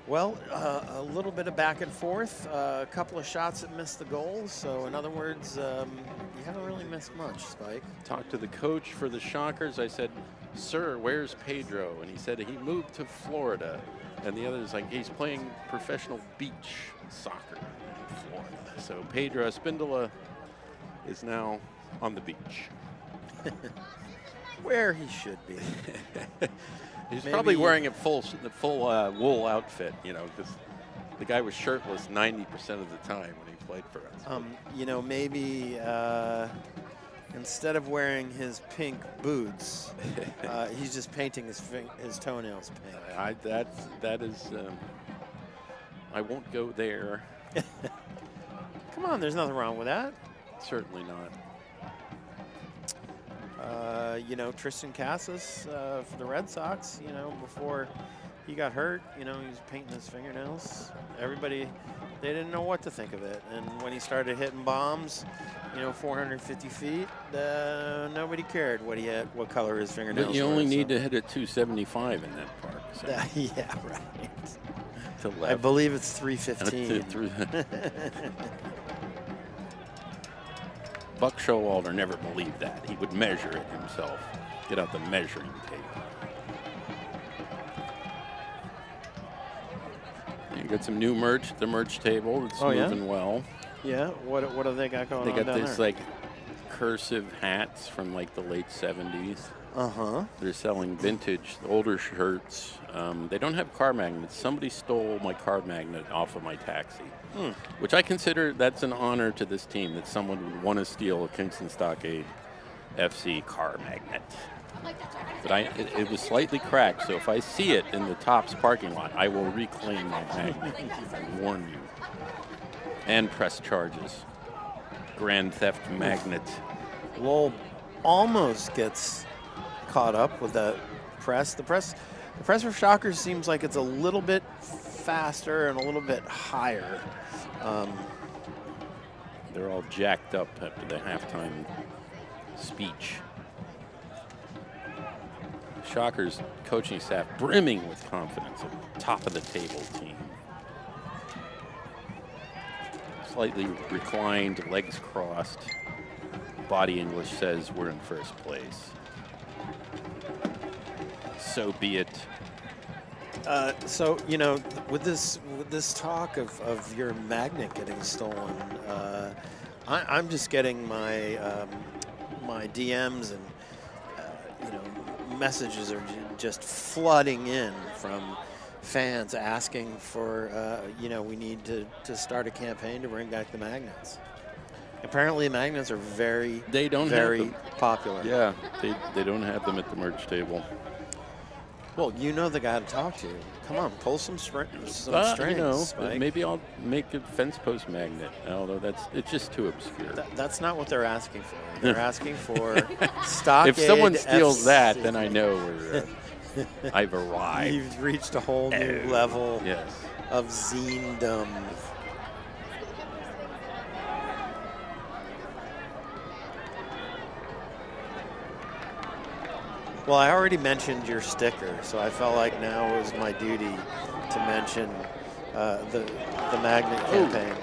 Well, a little bit of back and forth, a couple of shots that missed the goal. So in other words, you haven't really missed much, Spike. Talked to the coach for the Shockers. I said, "Sir, where's Pedro?" And he said he moved to Florida. And the other's like, he's playing professional beach soccer in Florida. So Pedro Espindola is now on the beach. Where he should be. He's Maybe probably wearing a full wool outfit, you know, because the guy was shirtless 90% of the time when he played for us. You know, maybe instead of wearing his pink boots, he's just painting his toenails pink. That is, I won't go there. Come on, there's nothing wrong with that. Certainly not. You know, Tristan Casas for the Red Sox, you know, before he got hurt, you know, he was painting his fingernails. Everybody, they didn't know what to think of it. And when he started hitting bombs, you know, 450 feet, nobody cared what color his fingernails were. But you only need to hit a 275 in that park. So. Yeah, right. To left. I believe it's 315. Buck Showalter never believed that. He would measure it himself. Get out the measuring tape. You got some new merch at the merch table. It's moving well. Yeah, what do they got going on They got down this there? like cursive hats from like the late 70s. Uh-huh. They're selling vintage, older shirts. They don't have car magnets. Somebody stole my car magnet off of my taxi, which I consider that's an honor to this team, that someone would want to steal a Kingston Stockade FC car magnet. But it was slightly cracked, so if I see it in the Tops parking lot, I will reclaim my magnet. I warn you. And press charges. Grand Theft Magnet. Lowell almost gets caught up with that press. The press for Shockers seems like it's a little bit faster and a little bit higher. They're all jacked up after the halftime speech. Shockers coaching staff brimming with confidence, a top of the table team. Slightly reclined, legs crossed. Body English says we're in first place. So be it. So, you know, with this talk of your magnet getting stolen, I'm just getting my my DMs and you know, messages are just flooding in from fans asking for you know, we need to start a campaign to bring back the magnets. Apparently, magnets are very popular. Yeah, they don't have them at the merch table. Well, you know the guy to talk to. Come on, pull some strings. You know, Spike. maybe I'll make a fence post magnet. Although it's just too obscure. That's not what they're asking for. They're asking for Stockade If someone steals FC. that, then I know I've arrived. You've reached a whole new level Yes. of zine-dom. Well, I already mentioned your sticker, so I felt like now it was my duty to mention the magnet campaign.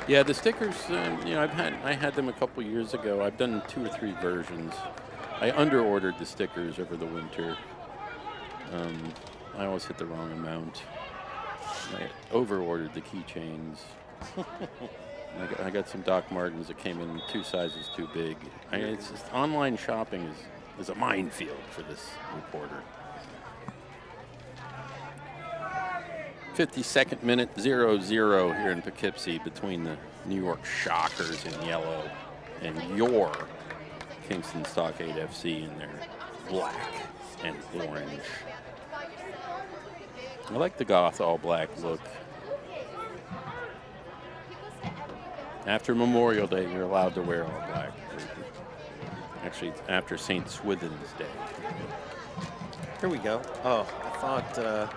Yeah, the stickers. You know, I had them a couple years ago. I've done 2 or 3 versions. I under-ordered the stickers over the winter. I always hit the wrong amount. I over-ordered the keychains. I got some Doc Martens that came in 2 sizes too big. It's just, online shopping is a minefield for this reporter. 52nd minute, 0-0 here in Poughkeepsie between the New York Shockers in yellow and your Kingston Stockade FC in their black and orange. I like the goth all black look. After Memorial Day, you're allowed to wear all black. Actually, it's after St. Swithin's Day. Here we go. Oh, I thought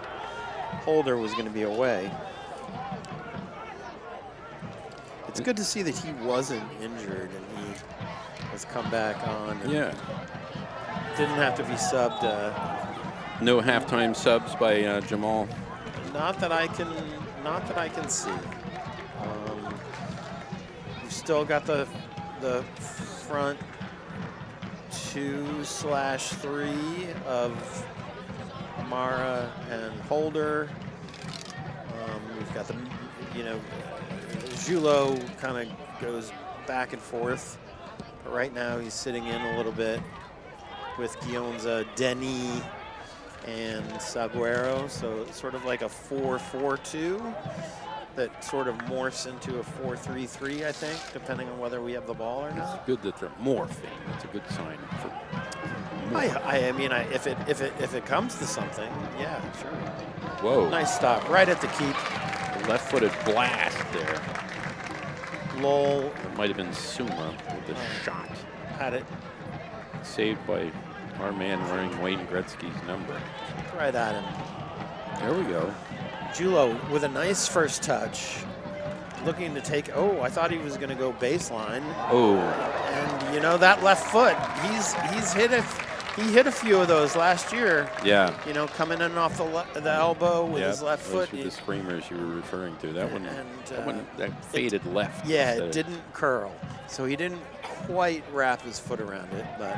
Holder was going to be away. It's good to see that he wasn't injured and he has come back on. And Yeah. didn't have to be subbed. No halftime subs by Jamal. Not that I can see. We've still got the front 2/3 of Mara and Holder. We've got the, you know, Julo kind of goes back and forth, but right now he's sitting in a little bit with Gionza, Denny, and Saguero, so it's sort of like a 4-4-2 that sort of morphs into a 4-3-3, I think, depending on whether we have the ball or not. It's good that they're morphing. That's a good sign. I mean, if it comes to something, yeah, sure. Whoa. Nice stop, right at the keep. Left-footed blast there. Lowell It might have been Suma with the shot. had it Saved by our man wearing Wayne Gretzky's number. right at him. There we go. Julo with a nice first touch, looking to take. Oh, I thought he was going to go baseline. Oh, And you know that left foot, he hit a few of those last year. yeah. You know, coming in off the elbow with his left those foot. were the screamers you were referring to. That one, And, that faded left. Yeah, instead it of- didn't curl, so he didn't quite wrap his foot around it, but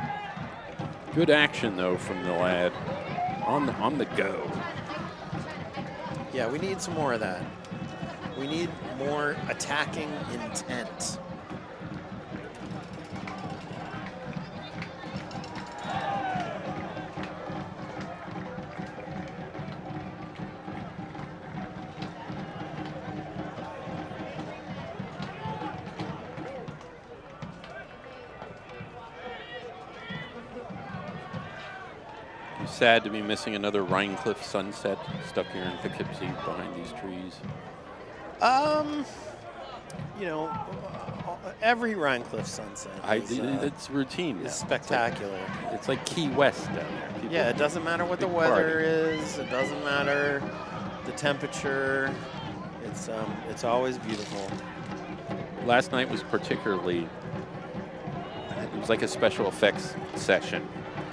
Good action though from the lad on the go. yeah, we need some more of that. We need more attacking intent. Sad to be missing another Rhinecliff sunset stuck here in Poughkeepsie behind these trees. you know, every Rhinecliff sunset It's routine. is spectacular. It's like Key West down there. People, Yeah, it doesn't matter what the big weather party. is. It doesn't matter the temperature. It's always beautiful. Last night was particularly, it was like a special effects session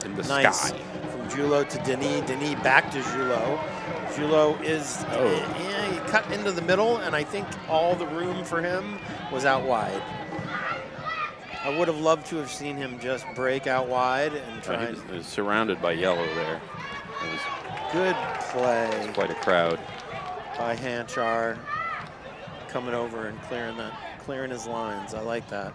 in the Nice. sky. From Julo to Denis back to Julo. Julo is he cut into the middle, and I think all the room for him was out wide. I would have loved to have seen him just break out wide and try. He was surrounded by yellow there. It was Good play quite a crowd. by Hanchar, coming over and clearing his lines. I like that.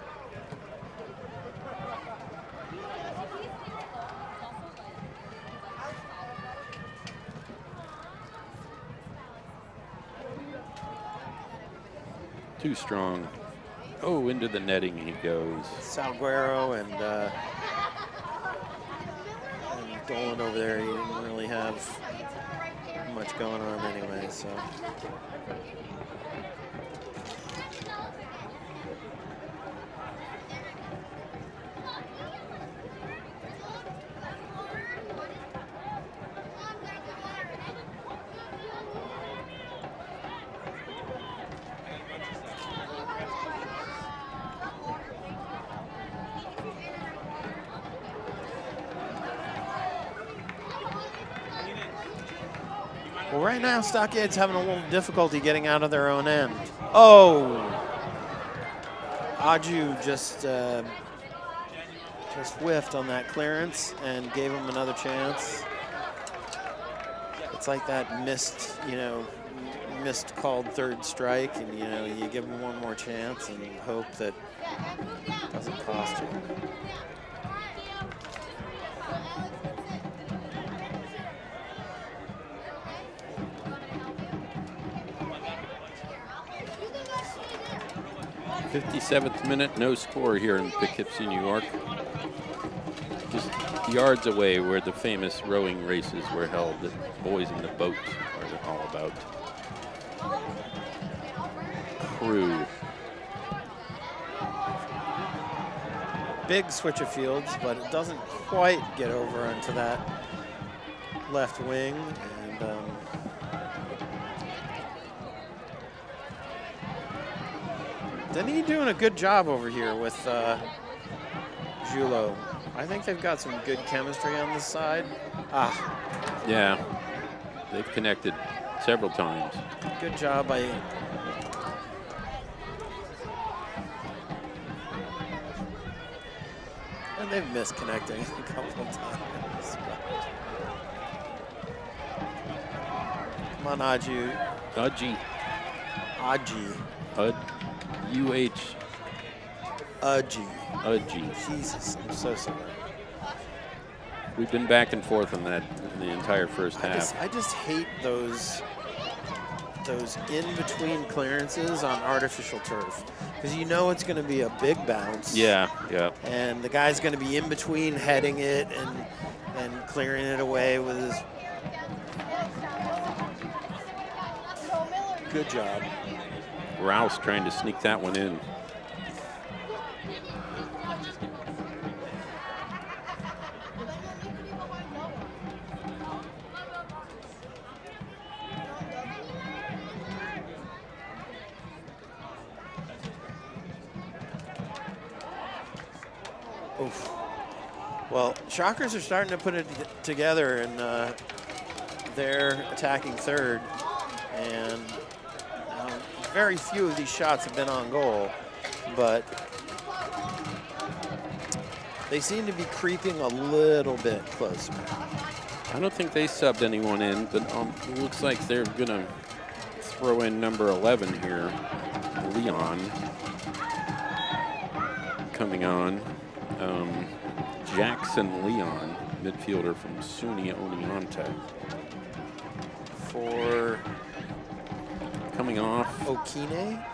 Too strong. Oh, into the netting he goes. Salguero and Dolan over there, he didn't really have much going on anyway, so. Well, right now, Stockade's having a little difficulty getting out of their own end. Oh! Aju just whiffed on that clearance and gave him another chance. It's like that missed called third strike, and you give him one more chance and hope that it doesn't cost you. '57th minute, no score here in Poughkeepsie, New York. Just yards away where the famous rowing races were held that Boys in the Boat are all about. Crew. Big switch of fields, but it doesn't quite get over onto that left wing. And Denis doing a good job over here with Julo. I think they've got some good chemistry on this side. Yeah, they've connected several times. Good job by and they've missed connecting a couple of times. Come on, Aju. Udgy. Aji. UH. Aji. Udgy. Jesus, I'm so sorry. We've been back and forth on that the entire first half. I just hate those in-between clearances on artificial turf, because you know it's going to be a big bounce. Yeah. And the guy's going to be in between heading it and clearing it away with his. Good job. Rouse trying to sneak that one in. Oof. Well, Shockers are starting to put it together, and they're attacking third, and very few of these shots have been on goal, but they seem to be creeping a little bit closer. I don't think they subbed anyone in, but it looks like they're going to throw in number 11 here, Leon, coming on. Jackson Leon, midfielder from SUNY Oneonta. For coming off. Okine?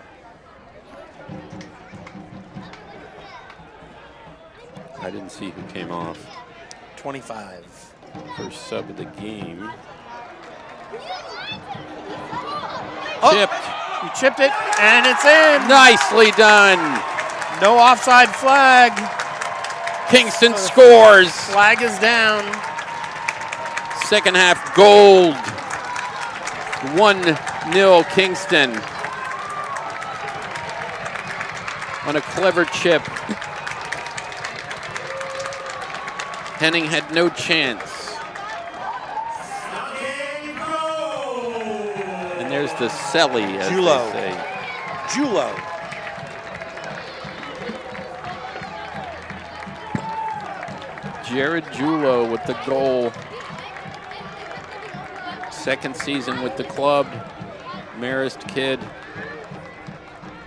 I didn't see who came off. 25. First sub of the game. Oh! Tipped. He chipped it, and it's in. Nicely done. No offside flag. Kingston scores. Flag is down. Second half gold. 1-0 Kingston. On a clever chip. Henning had no chance. And there's the Selly, as Julo. they say. Julo. Jared Julo with the goal. Second season with the club. Marist kid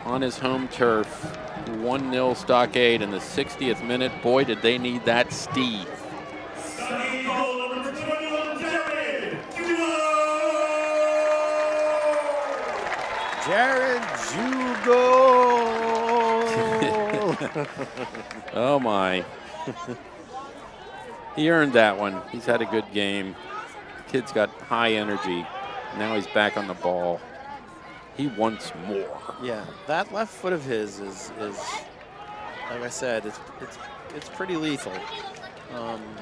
on his home turf. 1-0 Stockade in the 60th minute. Boy, did they need that Steve. Stockade goal number 21, Jared Julo! Jared Jugo. Oh my. He earned that one. He's had a good game. The kid's got high energy. Now he's back on the ball. He wants more. Yeah, that left foot of his is like I said, it's pretty lethal.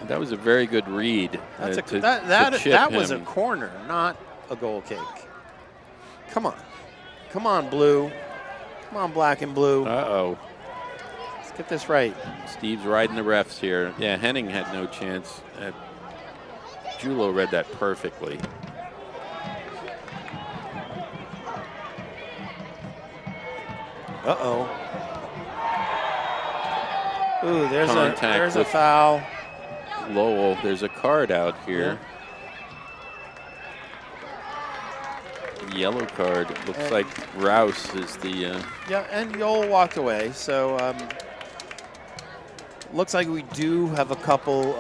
That was a very good read. That was a corner, not a goal kick. Come on, blue. Come on, black and blue. Uh-oh. Let's get this right. Steve's riding the refs here. Yeah, Henning had no chance. Julo read that perfectly. Uh-oh. Ooh, there's a with foul. Lowell, there's a card out here. Yeah. Yellow card. Looks like Rouse is the... Yeah, and Yoel walked away. So looks like we do have a couple,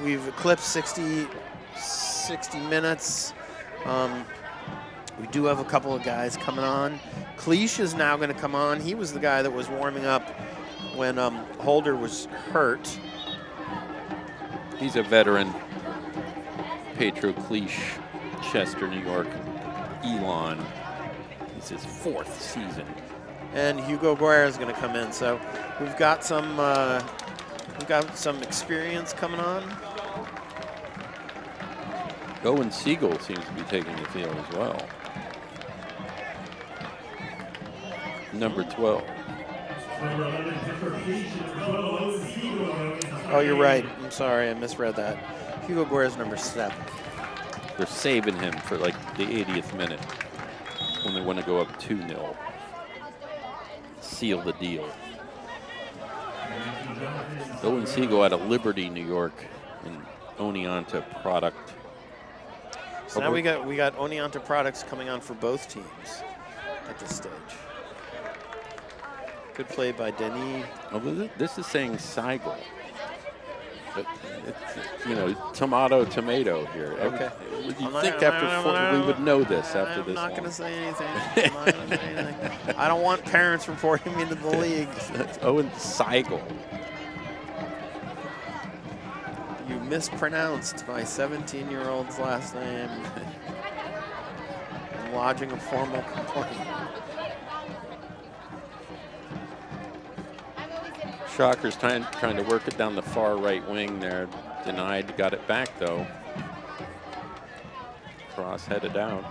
we've eclipsed 60 minutes. We do have a couple of guys coming on. Cleach is now going to come on. He was the guy that was warming up when Holder was hurt. He's a veteran. Petro Cleach, Chester, New York, Elon. It's his 4th season. And Hugo Guerra is going to come in. So we've got some experience coming on. Owen Siegel seems to be taking the field as well. Number 12. Oh, you're right. I'm sorry, I misread that. Hugo Guerra is number 7. They're saving him for like the 80th minute when they want to go up 2-0. Seal the deal. Owen Siegel out of Liberty, New York, and Oneonta product. So now we got Oneonta products coming on for both teams at this stage. Good play by Denis. Oh, this is saying Seigel. But it's, tomato here. Okay. You think we would know this after this? I'm not going to say anything. I don't want parents reporting me to the league. That's Owen Seigel. You mispronounced my 17-year-old's last name. I'm lodging a formal complaint. Shockers trying to work it down the far right wing there. Denied, got it back though. Cross headed out.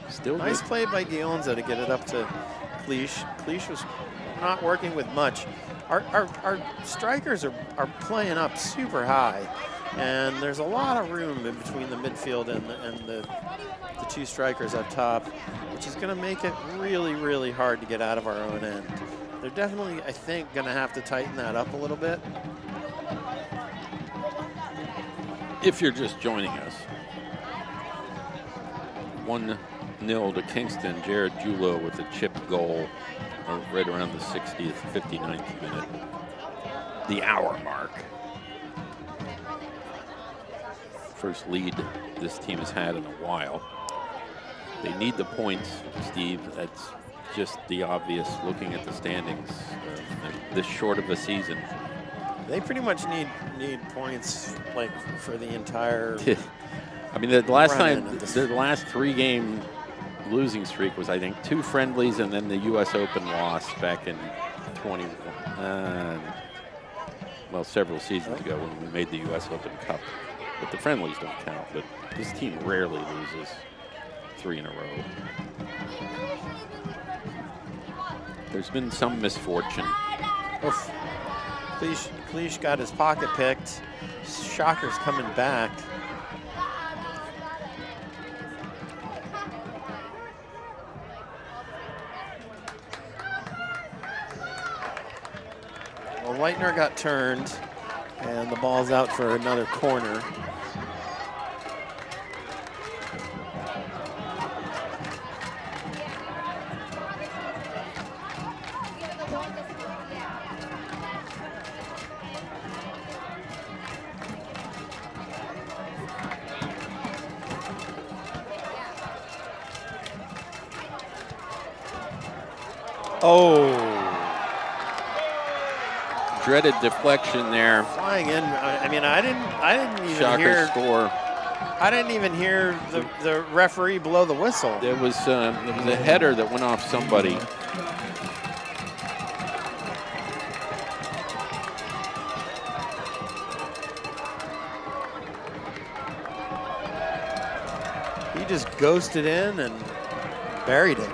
Still nice good. play by Gionza to get it up to Cleach. Cleach was not working with much. Our strikers are playing up super high, and there's a lot of room in between the midfield and the two strikers up top, which is going to make it really, really hard to get out of our own end. They're definitely, I think, going to have to tighten that up a little bit. If you're just joining us, 1-0 to Kingston. Jared Julo with a chip goal right around the 60th, 59th minute. The hour mark. First lead this team has had in a while. They need the points, Steve. That's just the obvious looking at the standings. This short of a season. They pretty much need points like for the entire. I mean, the last run-in time, of this. the last 3-game losing streak was, I think, 2 friendlies and then the U.S. Open loss back in 21. Well, several seasons ago when we made the U.S. Open Cup. But the friendlies don't count. But this team rarely loses 3 in a row. There's been some misfortune. Oof. Cleach got his pocket picked. Shocker's coming back. Well, Leitner got turned, and the ball's out for another corner. Oh. Dreaded deflection there. Flying in. I mean, I didn't even Shocker hear. score. I didn't even hear the referee blow the whistle. There was a header that went off somebody. He just ghosted in and buried it.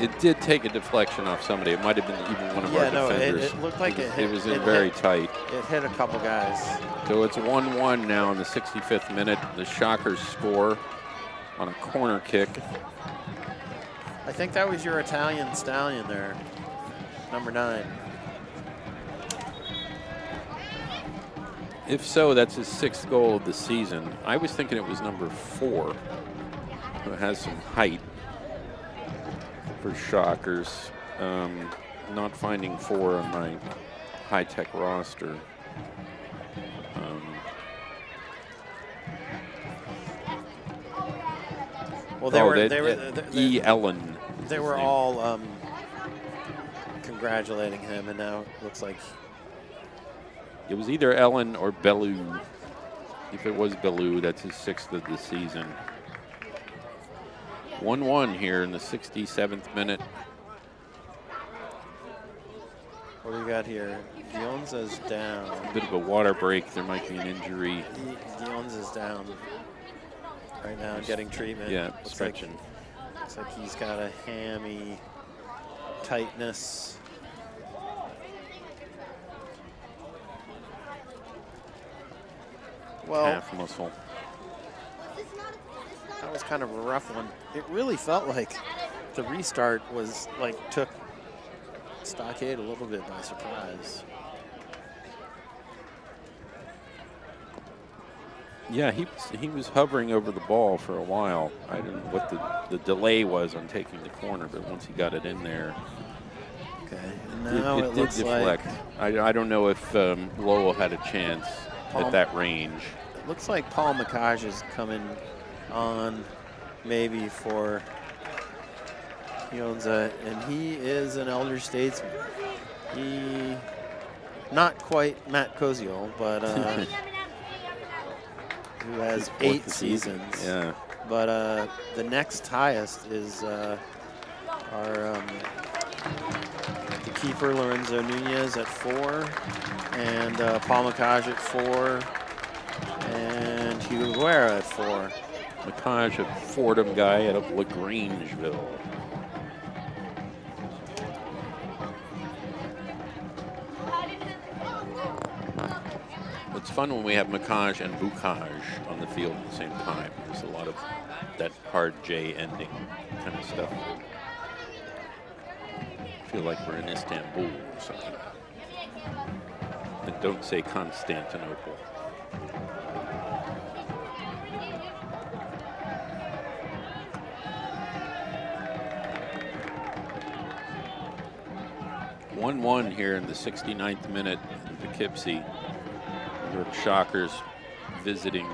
It did take a deflection off somebody. It might have been even one of our defenders. It looked like it hit. It was in very tight. It hit a couple guys. So it's 1-1 now in the 65th minute. The Shockers score on a corner kick. I think that was your Italian stallion there, number 9. If so, that's his 6th goal of the season. I was thinking it was number 4, who has some height for Shockers. Not finding 4 on my high-tech roster. Well, they were E. Ellen. They were all congratulating him, and now it looks like it was either Ellen or Bellew. If it was Bellew, that's his 6th of the season. 1-1 here in the 67th minute. What do we got here? Dionza's down. A bit of a water break. There might be an injury. Dionza's down right now, getting treatment. Yeah, stretching. Looks like he's got a hammy tightness. Well, Calf muscle. That was kind of a rough one. It really felt like the restart was like took Stockade a little bit by surprise. Yeah, he was hovering over the ball for a while. I don't know what the delay was on taking the corner, but once he got it in there, okay. And now it did looks deflect. like I don't know if Lowell had a chance at that range. It looks like Paul McCaj is coming on maybe for Dionza, and he is an elder statesman. He, not quite Matt Koziol, but who has 8 seasons. Yeah. But the next highest is our the keeper Lorenzo Nunez at 4, and Paul McCaj at 4, and Hugh Guerra at 4. McCaj, a Fordham guy out of LaGrangeville. It's fun when we have McCaj and Bukaj on the field at the same time. There's a lot of that hard J ending kind of stuff. I feel like we're in Istanbul or something. And don't say Constantinople. (1-1) here in the 69th minute in Poughkeepsie. York Shockers visiting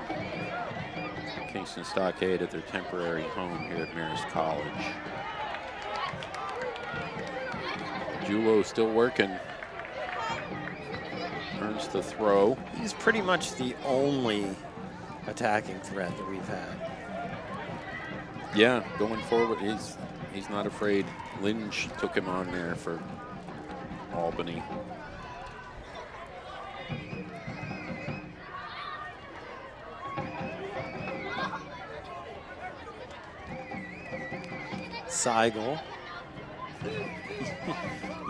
Kingston Stockade at their temporary home here at Marist College. Julo still working. turns to throw. He's pretty much the only attacking threat that we've had. Yeah, going forward, he's not afraid. Lynch took him on there for Albany. Seigel.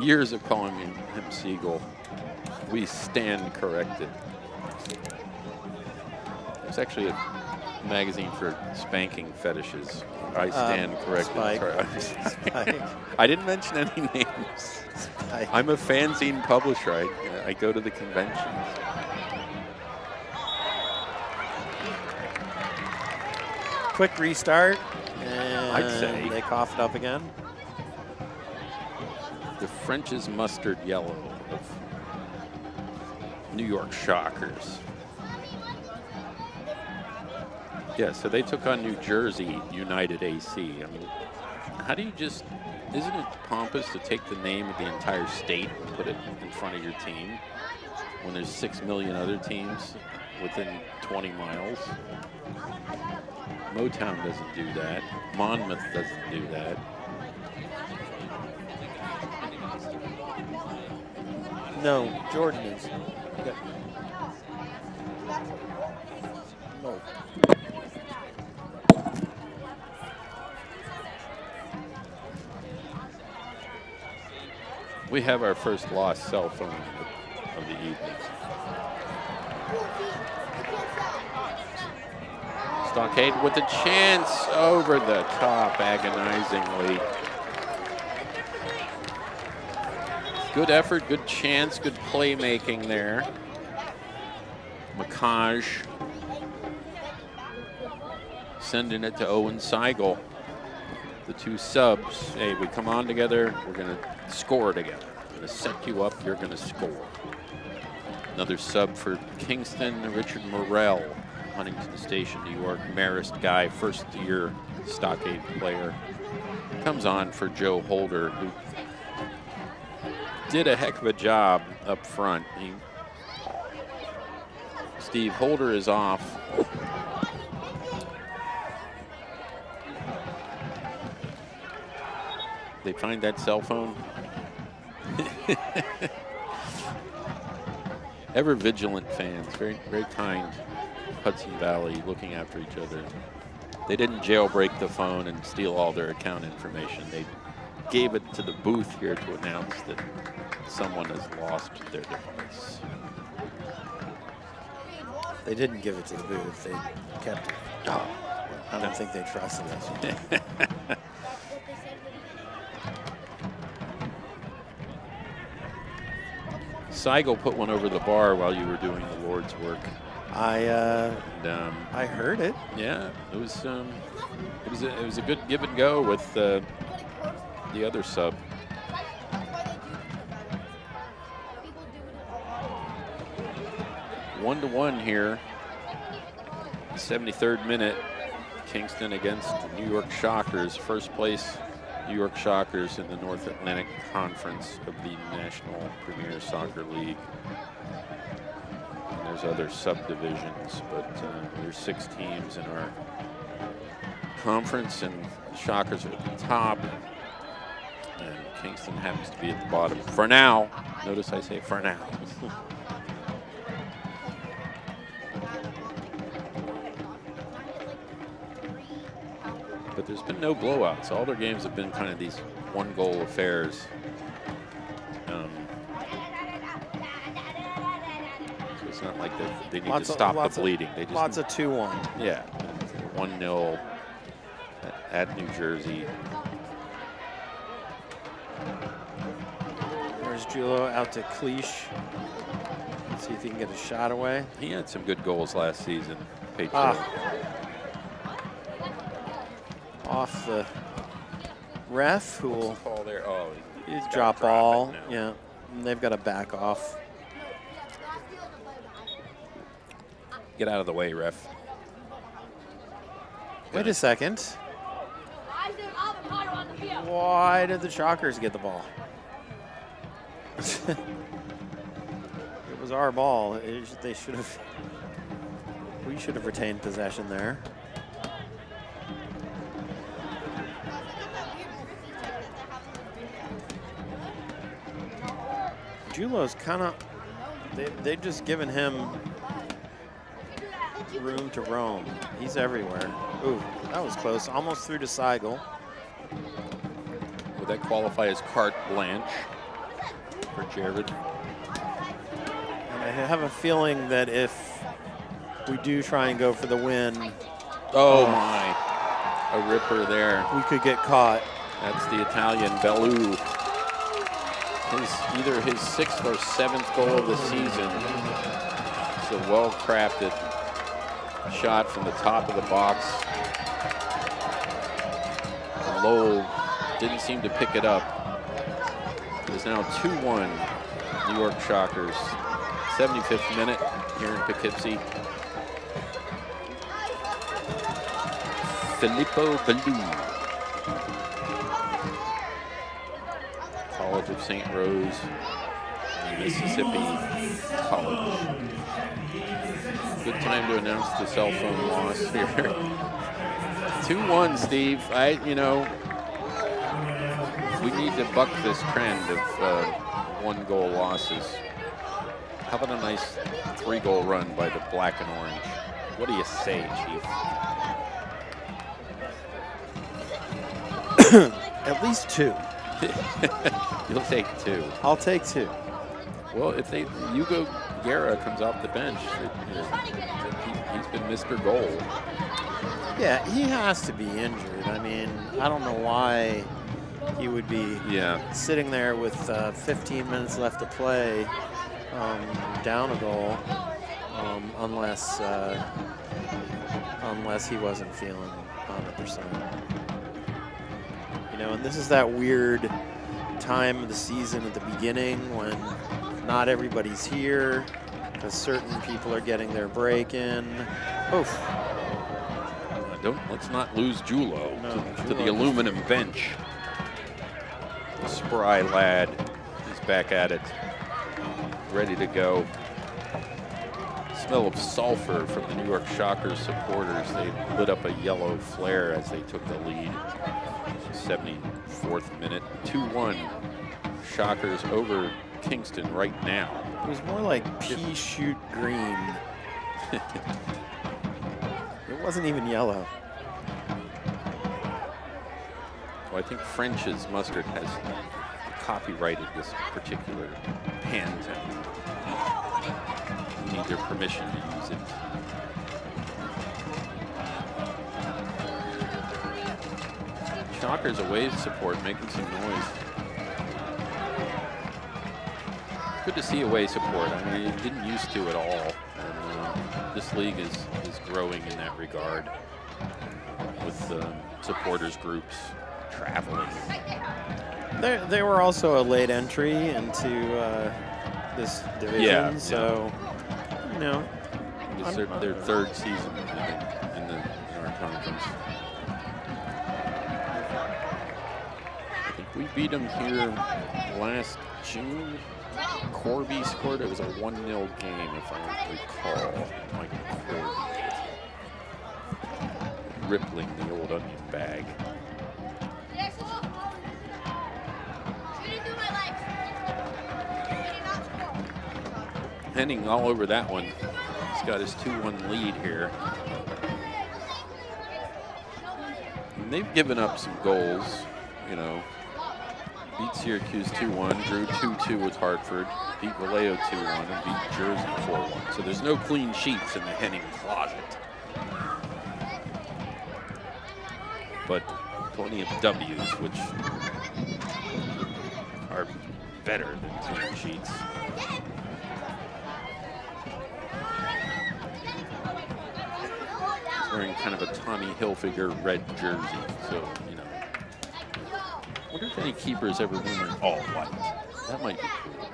Years of calling him Siegel. We stand corrected. There's actually a magazine for spanking fetishes. I stand corrected. Spike. I didn't mention any names. Spike. I'm a fanzine publisher. I go to the conventions. Quick restart. And I'd say. they cough it up again. The French's mustard yellow of New York Shockers. Yeah, so they took on New Jersey United AC. I mean, how do you just, isn't it pompous to take the name of the entire state and put it in front of your team when there's 6 million other teams within 20 miles? Motown doesn't do that. Monmouth doesn't do that. No, Jordan is. No. We have our first lost cell phone of the evening. Stockade with a chance over the top, agonizingly. Good effort, good chance, good playmaking there. Macaj sending it to Owen Seigel. The two subs, hey, we come on together, we're gonna score together. I'm gonna set you up, you're gonna score. Another sub for Kingston, Richard Morrell, Huntington Station, New York, Marist guy, first year Stockade player. Comes on for Joe Holder, who did a heck of a job up front. Steve Holder is off. They find that cell phone. Ever vigilant fans, very, very kind. Hudson Valley looking after each other. They didn't jailbreak the phone and steal all their account information. They gave it to the booth here to announce that someone has lost their device. They didn't give it to the booth. They kept it. Oh. I don't think they trusted us. Seigel put one over the bar while you were doing the Lord's work. I I heard it. Yeah, it was a good give and go with the other sub. 1-1 here. 73rd minute. Kingston against the New York Shockers. First place New York Shockers in the North Atlantic Conference of the National Premier Soccer League. And there's other subdivisions, but there's 6 teams in our conference, and the Shockers are at the top. And Kingston happens to be at the bottom for now. Notice I say for now. But there's been no blowouts. All their games have been kind of these one-goal affairs. So it's not like they need to stop the bleeding. They just lots of 2-1. Yeah, 1-0 at New Jersey. There's Julo out to Cleach. Let's see if he can get a shot away. He had some good goals last season. Patriot. Off the ref, who will call there? Oh, he's drop ball. Yeah, and they've got to back off. Get out of the way, ref. Wait a second. Why did the Shockers get the ball? was our ball. They should have. We should have retained possession there. Julo's kind of. They've just given him room to roam. He's everywhere. Ooh, that was close. Almost through to Seigel. Would that qualify as carte blanche for Jared? And I have a feeling that if we do try and go for the win, oh my, a ripper there. we could get caught. That's the Italian Bellu. Either his 6th or 7th goal of the season. It's a well-crafted shot from the top of the box. And Lowell didn't seem to pick it up. It is now 2-1 New York Shockers. 75th minute here in Poughkeepsie. Filippo Bellu. College of St. Rose, Mississippi College. Good time to announce the cell phone loss here. 2-1, Steve. We need to buck this trend of 1-goal losses. How about a nice 3-goal run by the black and orange? What do you say, Chief? At least 2. You'll take 2. I'll take 2. Well, if Hugo Guerra comes off the bench, he's been Mr. Goal. Yeah, he has to be injured. I mean, I don't know why he would be sitting there with 15 minutes left to play, down a goal, unless he wasn't feeling 100%. And this is that weird time of the season at the beginning when not everybody's here because certain people are getting their break in. Oof. Let's not lose Julo to the aluminum bench. The spry lad is back at it, ready to go. Smell of sulfur from the New York Shockers supporters. They lit up a yellow flare as they took the lead. 74th minute, 2-1 Shockers over Kingston right now. It was more like pea shoot green. It wasn't even yellow. Well, I think French's Mustard has copyrighted this particular Pantone. You need their permission to use it. Shockers away support making some noise. Good to see away support. I mean, it didn't used to at all. And this league is growing in that regard with supporters groups traveling. They were also a late entry into this division, so it's their 3rd season in our conference. I think we beat them here last June. Corby scored. It was a 1-0 game, if I recall. Mike Corby rippling the old onion bag. Henning all over that one. He's got his 2-1 lead here. And they've given up some goals, Beat Syracuse 2-1, drew 2-2 with Hartford, beat Vallejo 2-1, and beat Jersey 4-1. So there's no clean sheets in the Henning closet. But plenty of W's, which are better than clean sheets. He's wearing kind of a Tommy Hilfiger red jersey, so, I wonder if any keepers ever wear all white. That might be cool.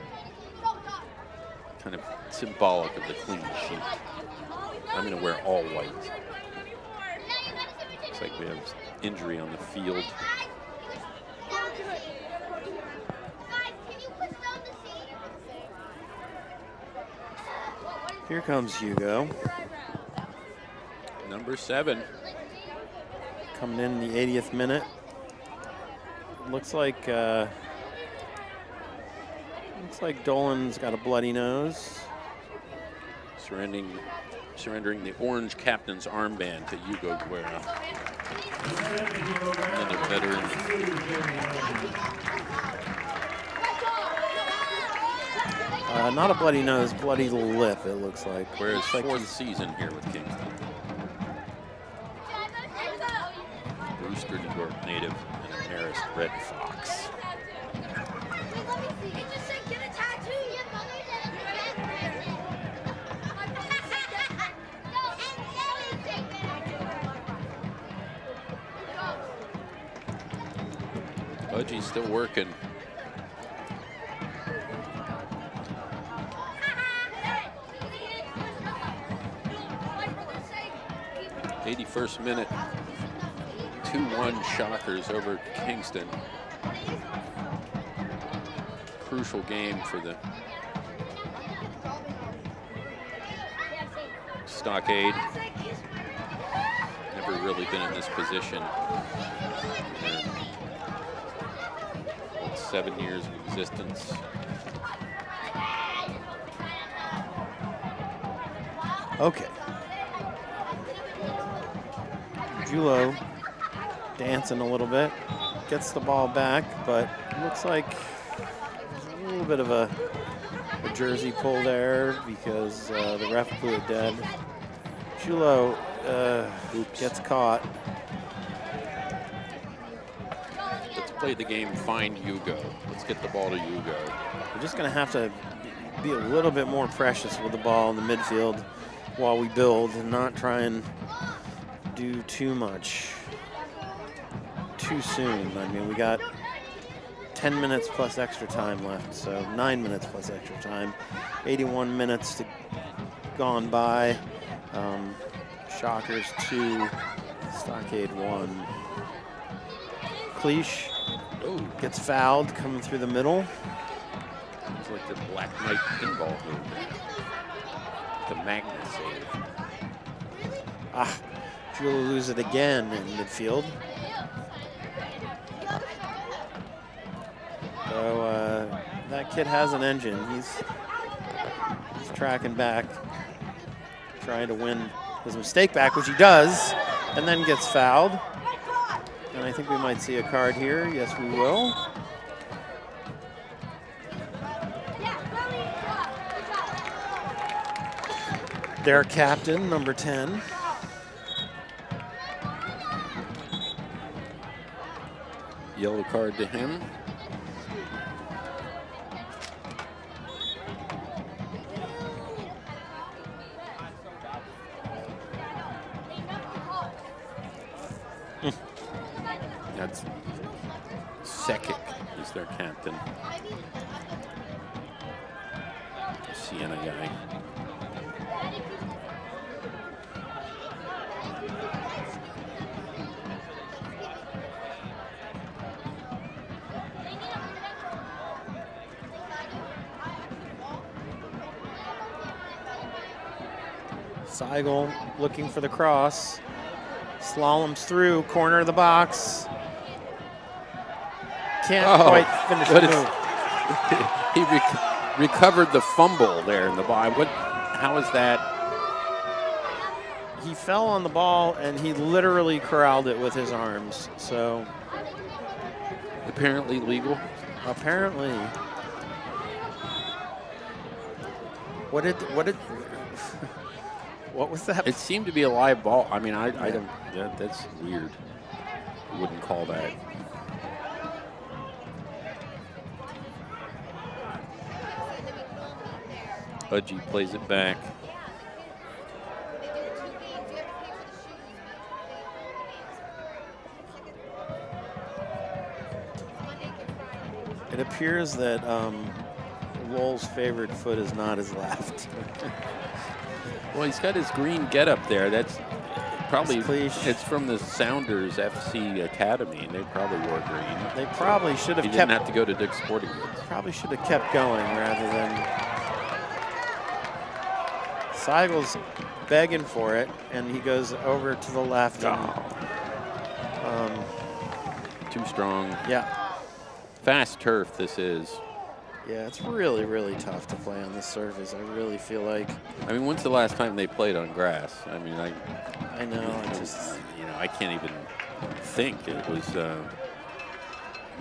Kind of symbolic of the clean sheet. I'm going to wear all white. Looks like we have injury on the field. Here comes Hugo. Number 7. Coming in the 80th minute. Looks like Dolan's got a bloody nose. Surrendering the orange captain's armband to Hugo Guerra. Another veteran. Not a bloody nose, bloody lip, it looks like. Guerra's 4th season here with Kingston. Brewster, New York native, and a Marist Red Fox. Budgie's still working. '81st minute, 2-1 Shockers over Kingston. Crucial game for the Stockade. Never really been in this position. And 7 years of existence. Okay. Julo dancing a little bit, gets the ball back, but it looks like a little bit of a jersey pull there because the ref blew it dead. Julo gets caught. Let's play the game, find Hugo. Let's get the ball to Hugo. We're just going to have to be a little bit more precious with the ball in the midfield while we build and not try and do too much too soon. I mean, we got 10 minutes plus extra time left, so 9 minutes plus extra time. 81 minutes gone by. Shockers 2, Stockade 1. Cleach gets fouled coming through the middle. It's like the Black Knight pinball move. The magnet save. Julo lose it again in midfield. So that kid has an engine. He's tracking back, trying to win his mistake back, which he does, and then gets fouled. And I think we might see a card here. Yes, we will. Their captain, number 10. Yellow card to him. That's Sekic is their captain. The Sienna guy. Seigel looking for the cross. Slaloms through, corner of the box. Can't quite finish the move. He recovered the fumble there in the ball. How is that? He fell on the ball and he literally corralled it with his arms. So apparently legal. Apparently. What was that? It seemed to be a live ball. I mean, I don't. That's weird. I wouldn't call that. Budgie plays it back. It appears that Lowell's favorite foot is not his left. Well, he's got his green getup there. That's probably, it's from the Sounders FC Academy. They probably wore green. They probably should have kept. He didn't have to go to Dick's Sporting Goods. Probably should have kept going rather than Seigel's begging for it, and he goes over to the left. Too strong. Yeah. Fast turf this is. Yeah, it's really, really tough to play on this surface. I really feel like. I mean, when's the last time they played on grass? I mean, I know. I just. I can't even think. It was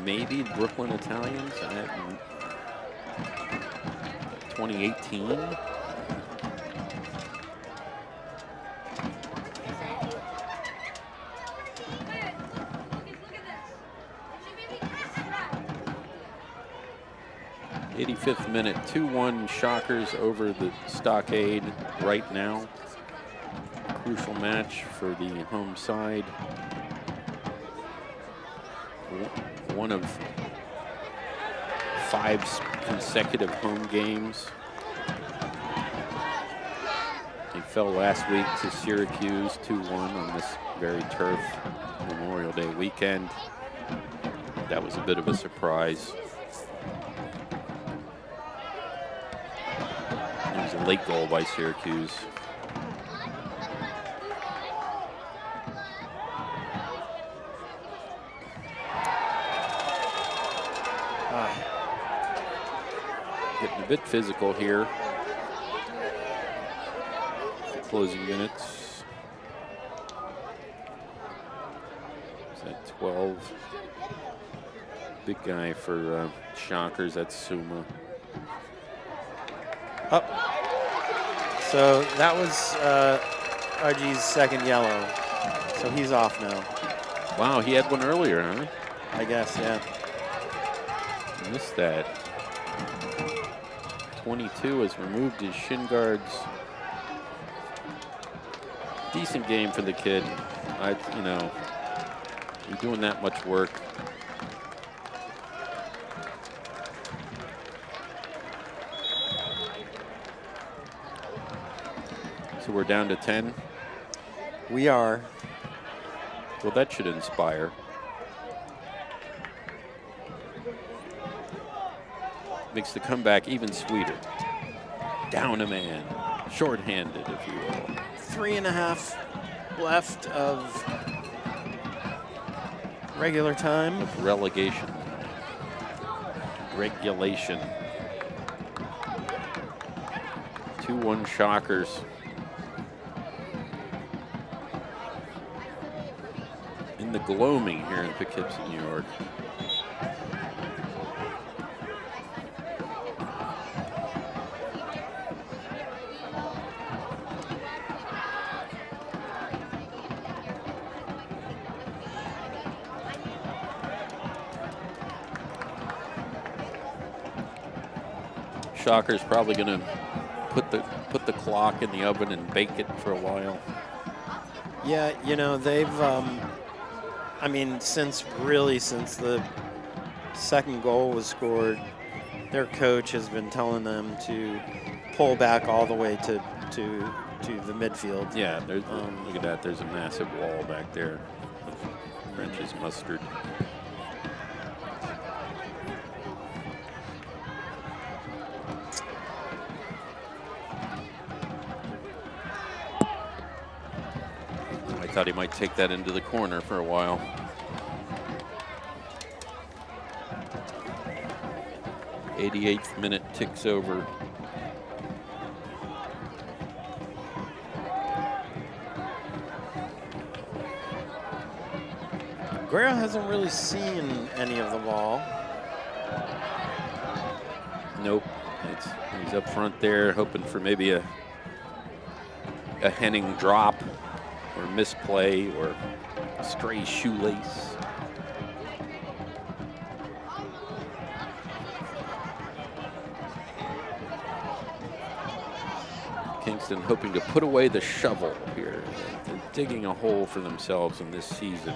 maybe Brooklyn Italians at 2018. '85th minute, 2-1 Shockers over the Stockade right now. Crucial match for the home side. One of 5 consecutive home games. They fell last week to Syracuse 2-1 on this very turf Memorial Day weekend. That was a bit of a surprise. It was a late goal by Syracuse. Getting a bit physical here. Closing minutes. Is that 12? Big guy for Shockers, that's Suma. Up. So that was RG's second yellow. So he's off now. Wow, he had one earlier, huh? I guess, yeah. Missed that. 22 has removed his shin guards. Decent game for the kid. You're doing that much work. So we're down to 10. We are. Well, that should inspire. Makes the comeback even sweeter. Down a man, shorthanded, if you will. 3.5 left of regular time. Of relegation. Regulation. 2-1 Shockers. In the gloaming here in Poughkeepsie, New York. Shockers probably going to put the clock in the oven and bake it for a while. Yeah, they've I mean, since the second goal was scored, their coach has been telling them to pull back all the way to the midfield. Yeah, look at that. There's a massive wall back there of French's mustard. I thought he might take that into the corner for a while. '88th minute ticks over. Guerra hasn't really seen any of the ball. Nope. He's up front there hoping for maybe a Henning drop or misplay or a stray shoelace. Kingston hoping to put away the shovel here. They're digging a hole for themselves in this season.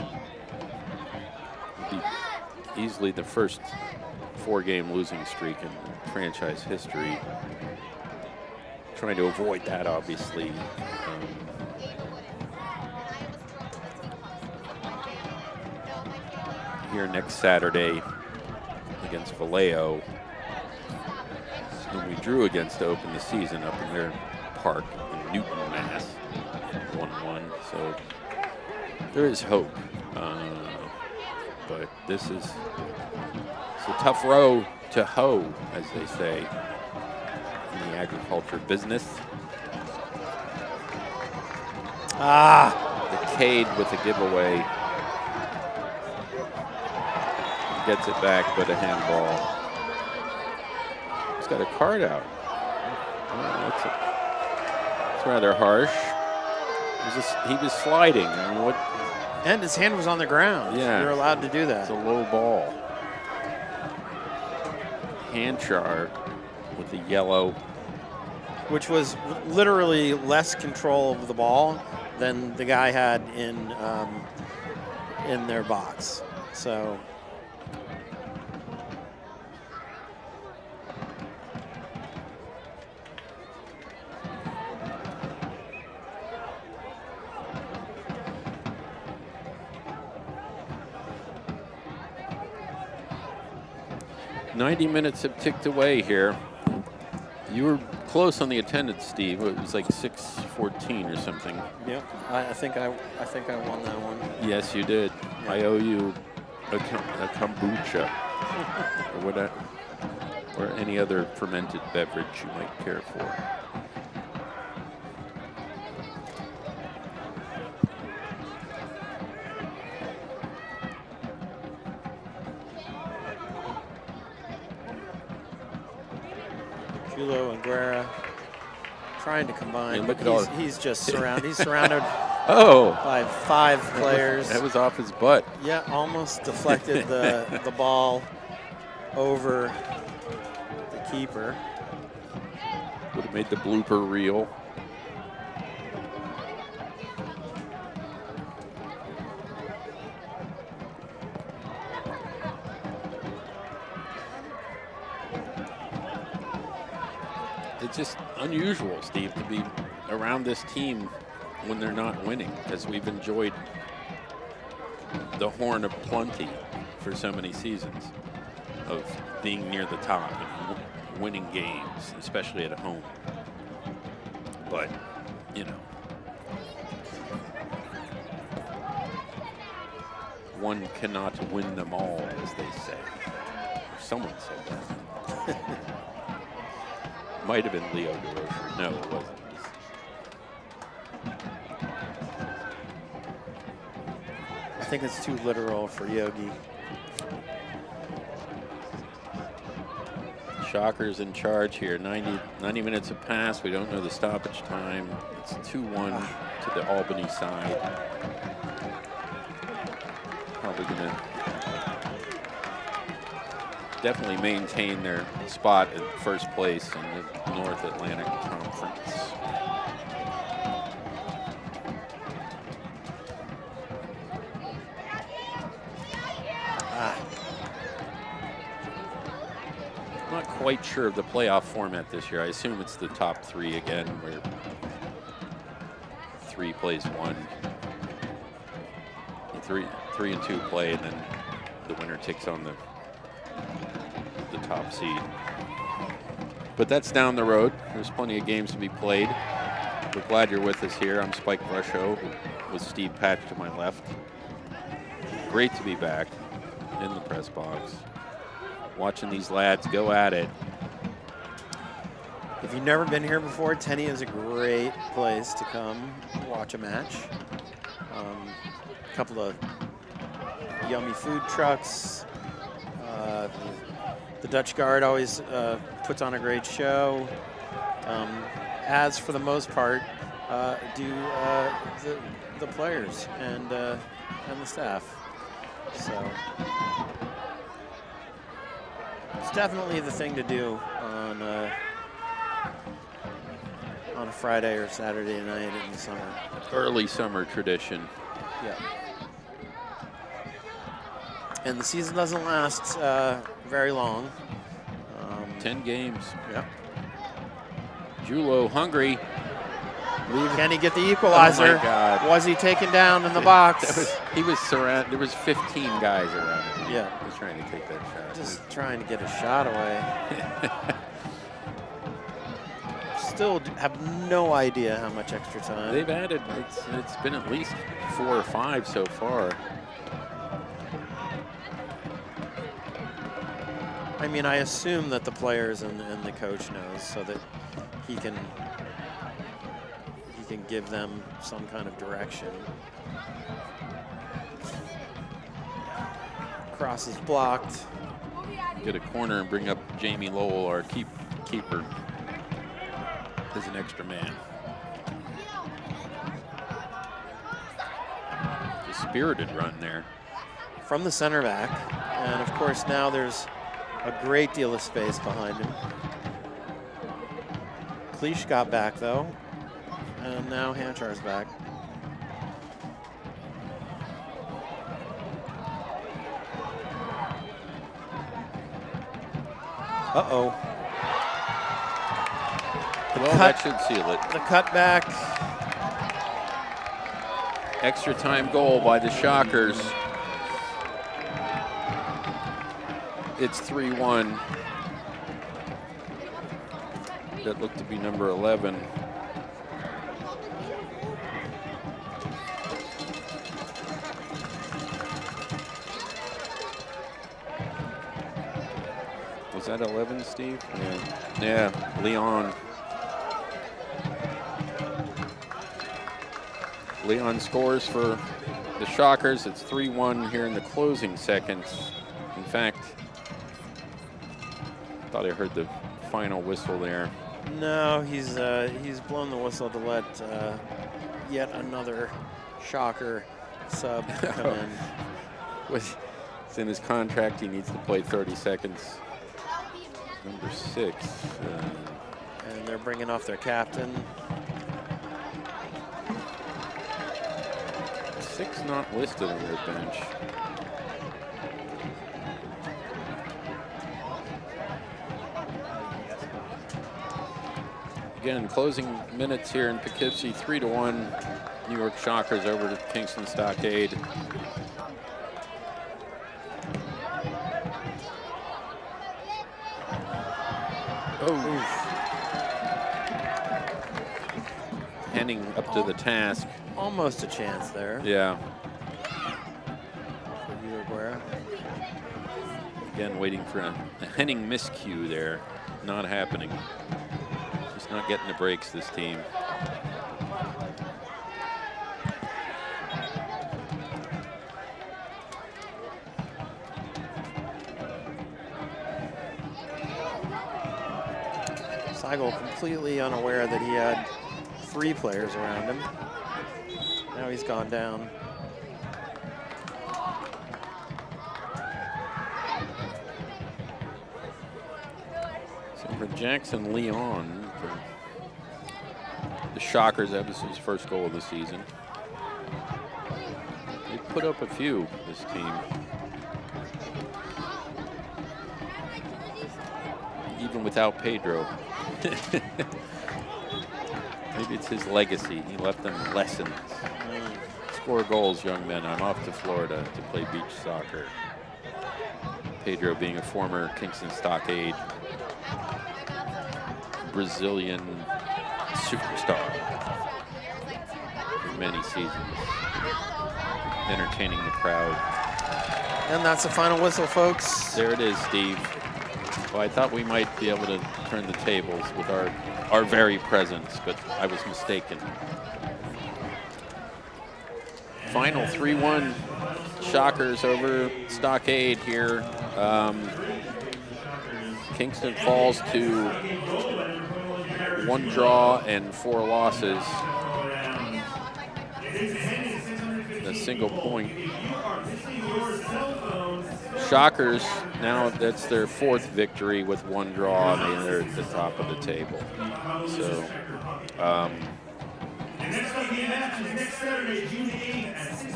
It'll be easily the first 4-game losing streak in franchise history. Trying to avoid that, obviously. Here next Saturday against Vallejo. And we drew against to open the season up in their Park in Newton, Mass. 1-1. So there is hope. But this is a tough row to hoe, as they say in the agriculture business. The Cade with a giveaway. Gets it back, but a handball. He's got a card out. That's rather harsh. He was sliding. I mean, what? And his hand was on the ground. Yeah. You're allowed to do that. It's a low ball. Hand chart with the yellow. Which was literally less control of the ball than the guy had in their box. So. 90 minutes have ticked away here. You were close on the attendance, Steve. It was like 6:14 or something. Yep, I think I won that one. Yes, you did. Yeah. I owe you a kombucha or any other fermented beverage you might care for. And Guerra trying to combine. Look at he's just surrounded. He's surrounded by 5 players. That was off his butt. Yeah, almost deflected the ball over the keeper. Would have made the blooper reel. It's just unusual, Steve, to be around this team when they're not winning, because we've enjoyed the horn of plenty for so many seasons of being near the top and winning games, especially at home. But, you know, one cannot win them all, as they say. Someone said that. Might have been Leo DeRocher. No, it wasn't. I think it's too literal for Yogi. Shockers in charge here. 90 minutes have passed. We don't know the stoppage time. It's 2-1 to the Albany side. Probably going to definitely maintain their spot at first place in the North Atlantic Conference. Not quite sure of the playoff format this year. I assume it's the top 3 again, where 3 plays 1. 3 and 2 play, and then the winner takes on the top seed. But that's down the road. There's plenty of games to be played. We're glad you're with us here. I'm Spike Rusho with Steve Patch to my left. Great to be back in the press box, watching these lads go at it. If you've never been here before, Tenney is a great place to come watch a match. A couple of yummy food trucks. The Dutch Guard always puts on a great show, as for the most part do the players and the staff. So it's definitely the thing to do on a Friday or Saturday night in the summer. Early summer tradition. Yeah. And the season doesn't last very long. 10 games. Yeah. Julo hungry. Can he get the equalizer? Oh my God. Was he taken down in the box? He was surrounded. There was 15 guys around him. Yeah. He was trying to take that shot. Just trying to get a shot away. still have no idea how much extra time. They've added, it's been at least 4 or 5 so far. I mean, I assume that the players and the coach knows so that he can give them some kind of direction. Cross is blocked. Get a corner and bring up Jamie Lowell, our keeper, as an extra man. A spirited run there. From the center back. And of course now there's a great deal of space behind him. Cleach got back though. And now Hanchar's back. Uh-oh. Well, that should seal it. The cutback. Extra time goal by the Shockers. It's 3-1. That looked to be number 11. Was that 11, Steve? Yeah, Leon. Leon scores for the Shockers. It's 3-1 here in the closing seconds. In fact, thought I heard the final whistle there. No, he's blown the whistle to let yet another Shocker sub come in. It's in his contract. He needs to play 30 seconds. Number 6. And they're bringing off their captain. 6 not listed on their bench. Again, closing minutes here in Poughkeepsie, 3-1. New York Shockers over to Kingston Stockade. Oh. Henning up to the task. Almost a chance there. Yeah. For Uruguay. Again, waiting for a Henning miscue there. Not happening. Just not getting the breaks, this team. Seigel completely unaware that he had 3 players around him. Now he's gone down. So for Jackson Leon, for the Shockers, that was his first goal of the season. They put up a few, this team. Even without Pedro. Maybe it's his legacy. He left them lessons. Score goals, young men. I'm off to Florida to play beach soccer. Pedro being a former Kingston Stockade Brazilian superstar for many seasons, entertaining the crowd. And that's the final whistle, folks. There it is, Steve. Well, I thought we might be able to turn the tables with our very presence, but I was mistaken. Final 3-1 Shockers over Stockade here. Kingston falls to 1 draw and 4 losses. A single point. Shockers, now that's their 4th victory with 1 draw, and they're at the top of the table. So,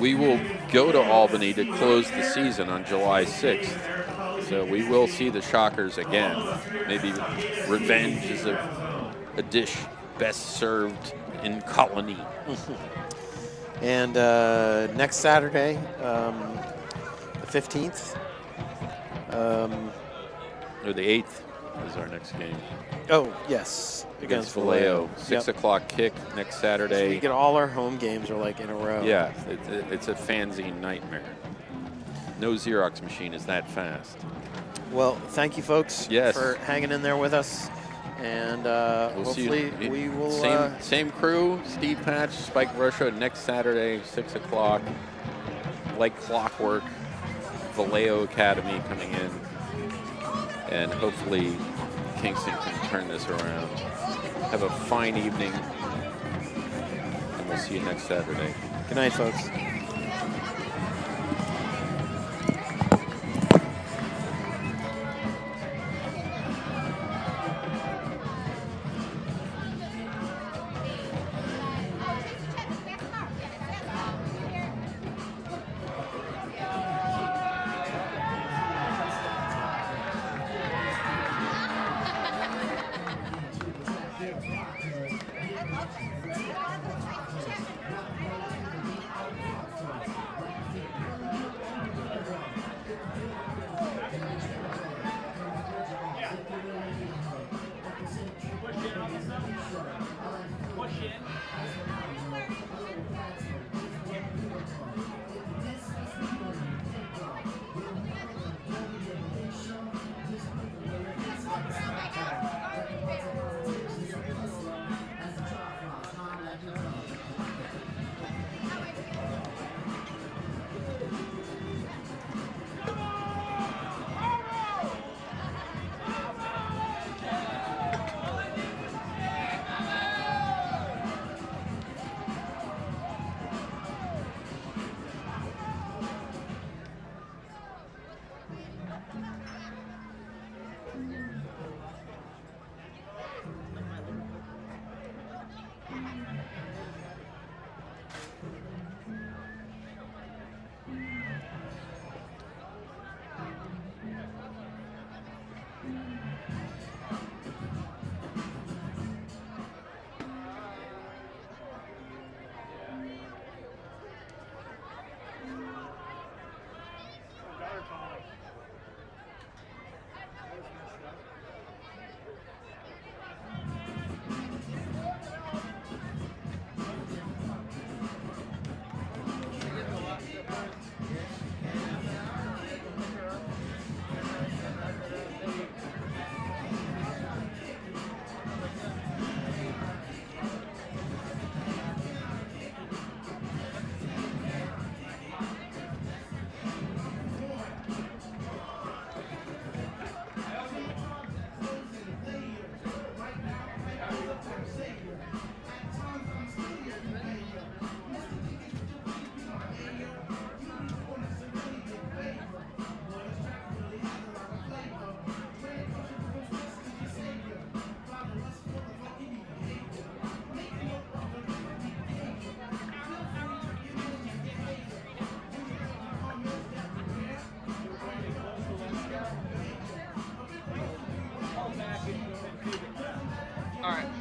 we will go to Albany to close the season on July 6th. So we will see the Shockers again. Maybe revenge is a dish best served in Colony. And next Saturday, the 15th. Or the 8th. is our next game. Oh, yes. Against Vallejo. 6 Yep. o'clock kick next Saturday. We get all our home games are like in a row. Yeah, it's a fanzine nightmare. No Xerox machine is that fast. Well, thank you, folks, Yes. for hanging in there with us. And We'll hopefully see you. we will. Same crew, Steve Patch, Spike Russia, next Saturday, 6 o'clock. Like clockwork, Vallejo Academy coming in. And hopefully Kingston can turn this around. Have a fine evening. And we'll see you next Saturday. Good night, folks. All right.